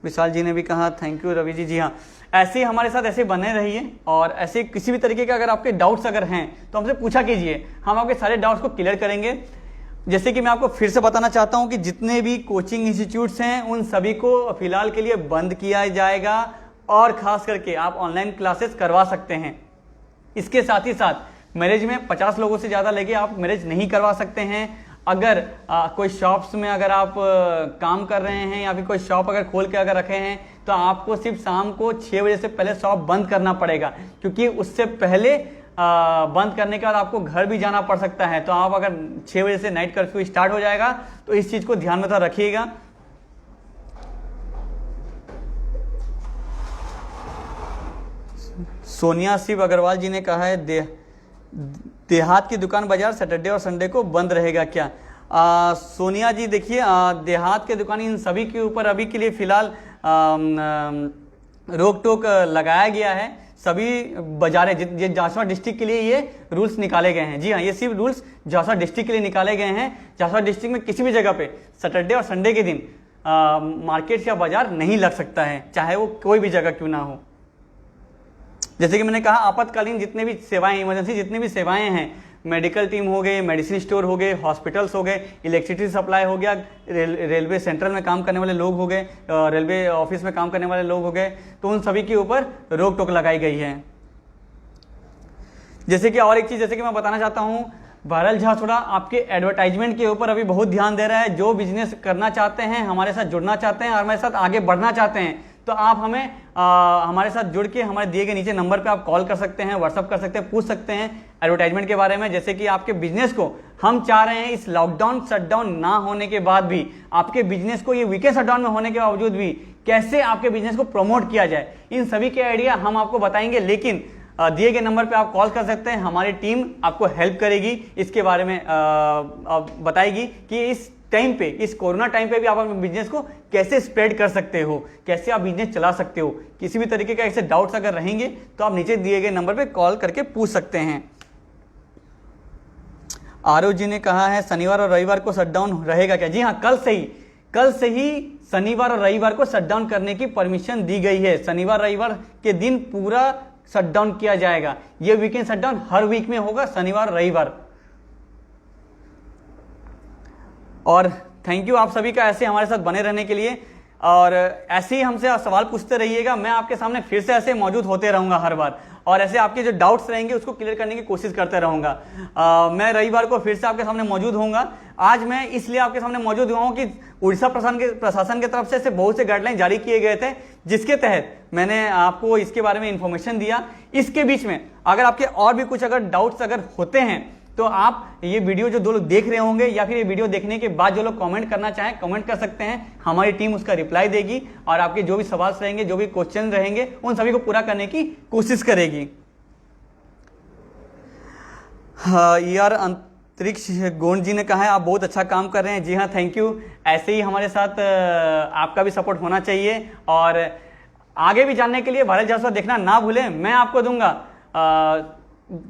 विशाल जी ने भी कहा थैंक यू रवि जी। जी हाँ, ऐसे ही हमारे साथ ऐसे बने रहिए और ऐसे किसी भी तरीके का अगर आपके डाउट्स अगर हैं तो हमसे पूछा कीजिए, हम आपके सारे डाउट्स को क्लियर करेंगे। जैसे कि मैं आपको फिर से बताना चाहता हूं कि जितने भी कोचिंग इंस्टीट्यूट्स हैं उन सभी को फिलहाल के लिए बंद किया जाएगा और खास करके आप ऑनलाइन क्लासेस करवा सकते हैं। इसके साथ ही साथ मैरिज में 50 लोगों से ज़्यादा लेके आप मैरिज नहीं करवा सकते हैं। अगर कोई शॉप्स में अगर आप काम कर रहे हैं या फिर कोई शॉप अगर खोल के अगर रखे हैं तो आपको सिर्फ शाम को 6 बजे से पहले शॉप बंद करना पड़ेगा, क्योंकि उससे पहले बंद करने के बाद आपको घर भी जाना पड़ सकता है। तो आप अगर 6 बजे से नाइट कर्फ्यू स्टार्ट हो जाएगा तो इस चीज़ को ध्यान में तो रखिएगा। सोनिया शिव अग्रवाल जी ने कहा है देहात की दुकान बाजार सैटरडे और संडे को बंद रहेगा क्या? सोनिया जी देखिए, देहात के दुकान इन सभी के ऊपर अभी के लिए फिलहाल रोक टोक लगाया गया है। सभी बाजारें, ये जासुआ डिस्ट्रिक्ट के लिए ये रूल्स निकाले गए हैं। जी हाँ, ये सिर्फ रूल्स जासुआ डिस्ट्रिक्ट के लिए निकाले गए हैं। जासुआ डिस्ट्रिक्ट में किसी भी जगह पे सैटरडे और संडे के दिन मार्केट या बाजार नहीं लग सकता है, चाहे वो कोई भी जगह क्यों ना हो। जैसे कि मैंने कहा, आपातकालीन जितने भी सेवाएं, इमरजेंसी जितनी भी सेवाएं हैं, मेडिकल टीम हो गए, मेडिसिन स्टोर हो गए, हॉस्पिटल्स हो गए, इलेक्ट्रिसिटी सप्लाई हो गया, रेलवे सेंट्रल में काम करने वाले लोग हो गए, रेलवे ऑफिस में काम करने वाले लोग हो गए, तो उन सभी के ऊपर रोक टोक लगाई गई है। जैसे कि और एक चीज जैसे कि मैं बताना चाहता हूं, वायरल झारसुगड़ा आपके एडवर्टाइजमेंट के ऊपर अभी बहुत ध्यान दे रहा है। जो बिजनेस करना चाहते हैं, हमारे साथ जुड़ना चाहते हैं और हमारे साथ आगे बढ़ना चाहते हैं, तो आप हमें हमारे साथ जुड़ के हमारे दिए गए नीचे नंबर पे आप कॉल कर सकते हैं, व्हाट्सअप कर सकते हैं, पूछ सकते हैं एडवर्टाइजमेंट के बारे में। जैसे कि आपके बिजनेस को हम चाह रहे हैं इस लॉकडाउन शटडाउन ना होने के बाद भी, आपके बिजनेस को ये वीकेंड शटडाउन में होने के बावजूद भी कैसे आपके बिजनेस को प्रमोट किया जाए, इन सभी के आइडिया हम आपको बताएंगे। लेकिन दिए गए नंबर पे आप कॉल कर सकते हैं, हमारी टीम आपको हेल्प करेगी, इसके बारे में बताएगी कि इस टाइम पे, इस कोरोना टाइम पे भी आप अपने बिजनेस को कैसे स्प्रेड कर सकते हो, कैसे आप बिजनेस चला सकते हो। किसी भी तरीके का ऐसे डाउट्स अगर रहेंगे तो आप नीचे दिए गए नंबर पे कॉल करके पूछ सकते हैं। आरव जी ने कहा है शनिवार और रविवार को शटडाउन रहेगा क्या? जी हाँ, कल से ही शनिवार और रविवार को शटडाउन करने की परमिशन दी गई है। शनिवार रविवार के दिन पूरा शटडाउन किया जाएगा। ये वीकेंड शटडाउन हर वीक में होगा, शनिवार रविवार। और थैंक यू आप सभी का ऐसे हमारे साथ बने रहने के लिए, और ऐसे ही हमसे सवाल पूछते रहिएगा। मैं आपके सामने फिर से ऐसे मौजूद होते रहूंगा हर बार, और ऐसे आपके जो डाउट्स रहेंगे उसको क्लियर करने की कोशिश करते रहूंगा। मैं रविवार को फिर से आपके सामने मौजूद होऊंगा। आज मैं इसलिए आपके सामने मौजूद हुआ हूं कि उड़ीसा प्रशासन की तरफ से ऐसे बहुत से गाइडलाइन जारी किए गए थे, जिसके तहत मैंने आपको इसके बारे में इंफॉर्मेशन दिया। इसके बीच में अगर आपके और भी कुछ अगर डाउट्स अगर होते हैं, तो आप ये वीडियो जो 2 लोग देख रहे होंगे या फिर ये वीडियो देखने के बाद जो लोग कमेंट करना चाहें, कमेंट कर सकते हैं। हमारी टीम उसका रिप्लाई देगी और आपके जो भी सवाल रहेंगे, जो भी क्वेश्चन रहेंगे, उन सभी को पूरा करने की कोशिश करेगी। हाँ, यार अंतरिक्ष गोंड जी ने कहा है आप बहुत अच्छा काम कर रहे हैं। जी हाँ, थैंक यू। ऐसे ही हमारे साथ आपका भी सपोर्ट होना चाहिए, और आगे भी जानने के लिए वायरल झारसुगड़ा देखना ना भूलें। मैं आपको दूंगा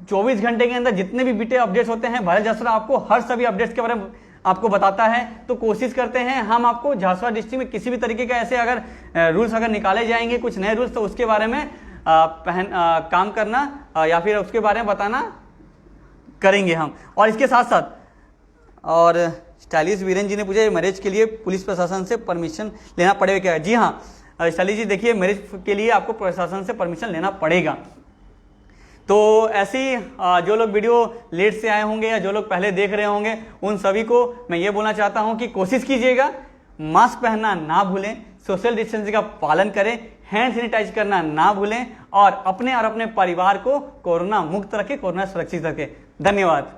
24 घंटे के अंदर जितने भी बीटे अपडेट्स होते हैं, वायरल झारसुगड़ा आपको हर सभी अपडेट्स के बारे में आपको बताता है। तो कोशिश करते हैं हम आपको झारसुगड़ा डिस्ट्रिक्ट में किसी भी तरीके का ऐसे अगर रूल्स अगर निकाले जाएंगे, कुछ नए रूल्स, तो उसके बारे में काम करना या फिर उसके बारे में बताना करेंगे हम। और इसके साथ साथ और स्टाइलिश वीरेन जी ने पूछा मैरिज के लिए पुलिस प्रशासन से परमिशन लेना पड़ेगा क्या? जी हाँ स्टाइलिश जी, देखिए मैरिज के लिए आपको प्रशासन से परमिशन लेना पड़ेगा। तो ऐसे ही जो लोग वीडियो लेट से आए होंगे या जो लोग पहले देख रहे होंगे, उन सभी को मैं ये बोलना चाहता हूं कि कोशिश कीजिएगा, मास्क पहनना ना भूलें, सोशल डिस्टेंसिंग का पालन करें, हैंड सैनिटाइज करना ना भूलें, और अपने परिवार को कोरोना मुक्त रखें, कोरोना सुरक्षित रखें। धन्यवाद।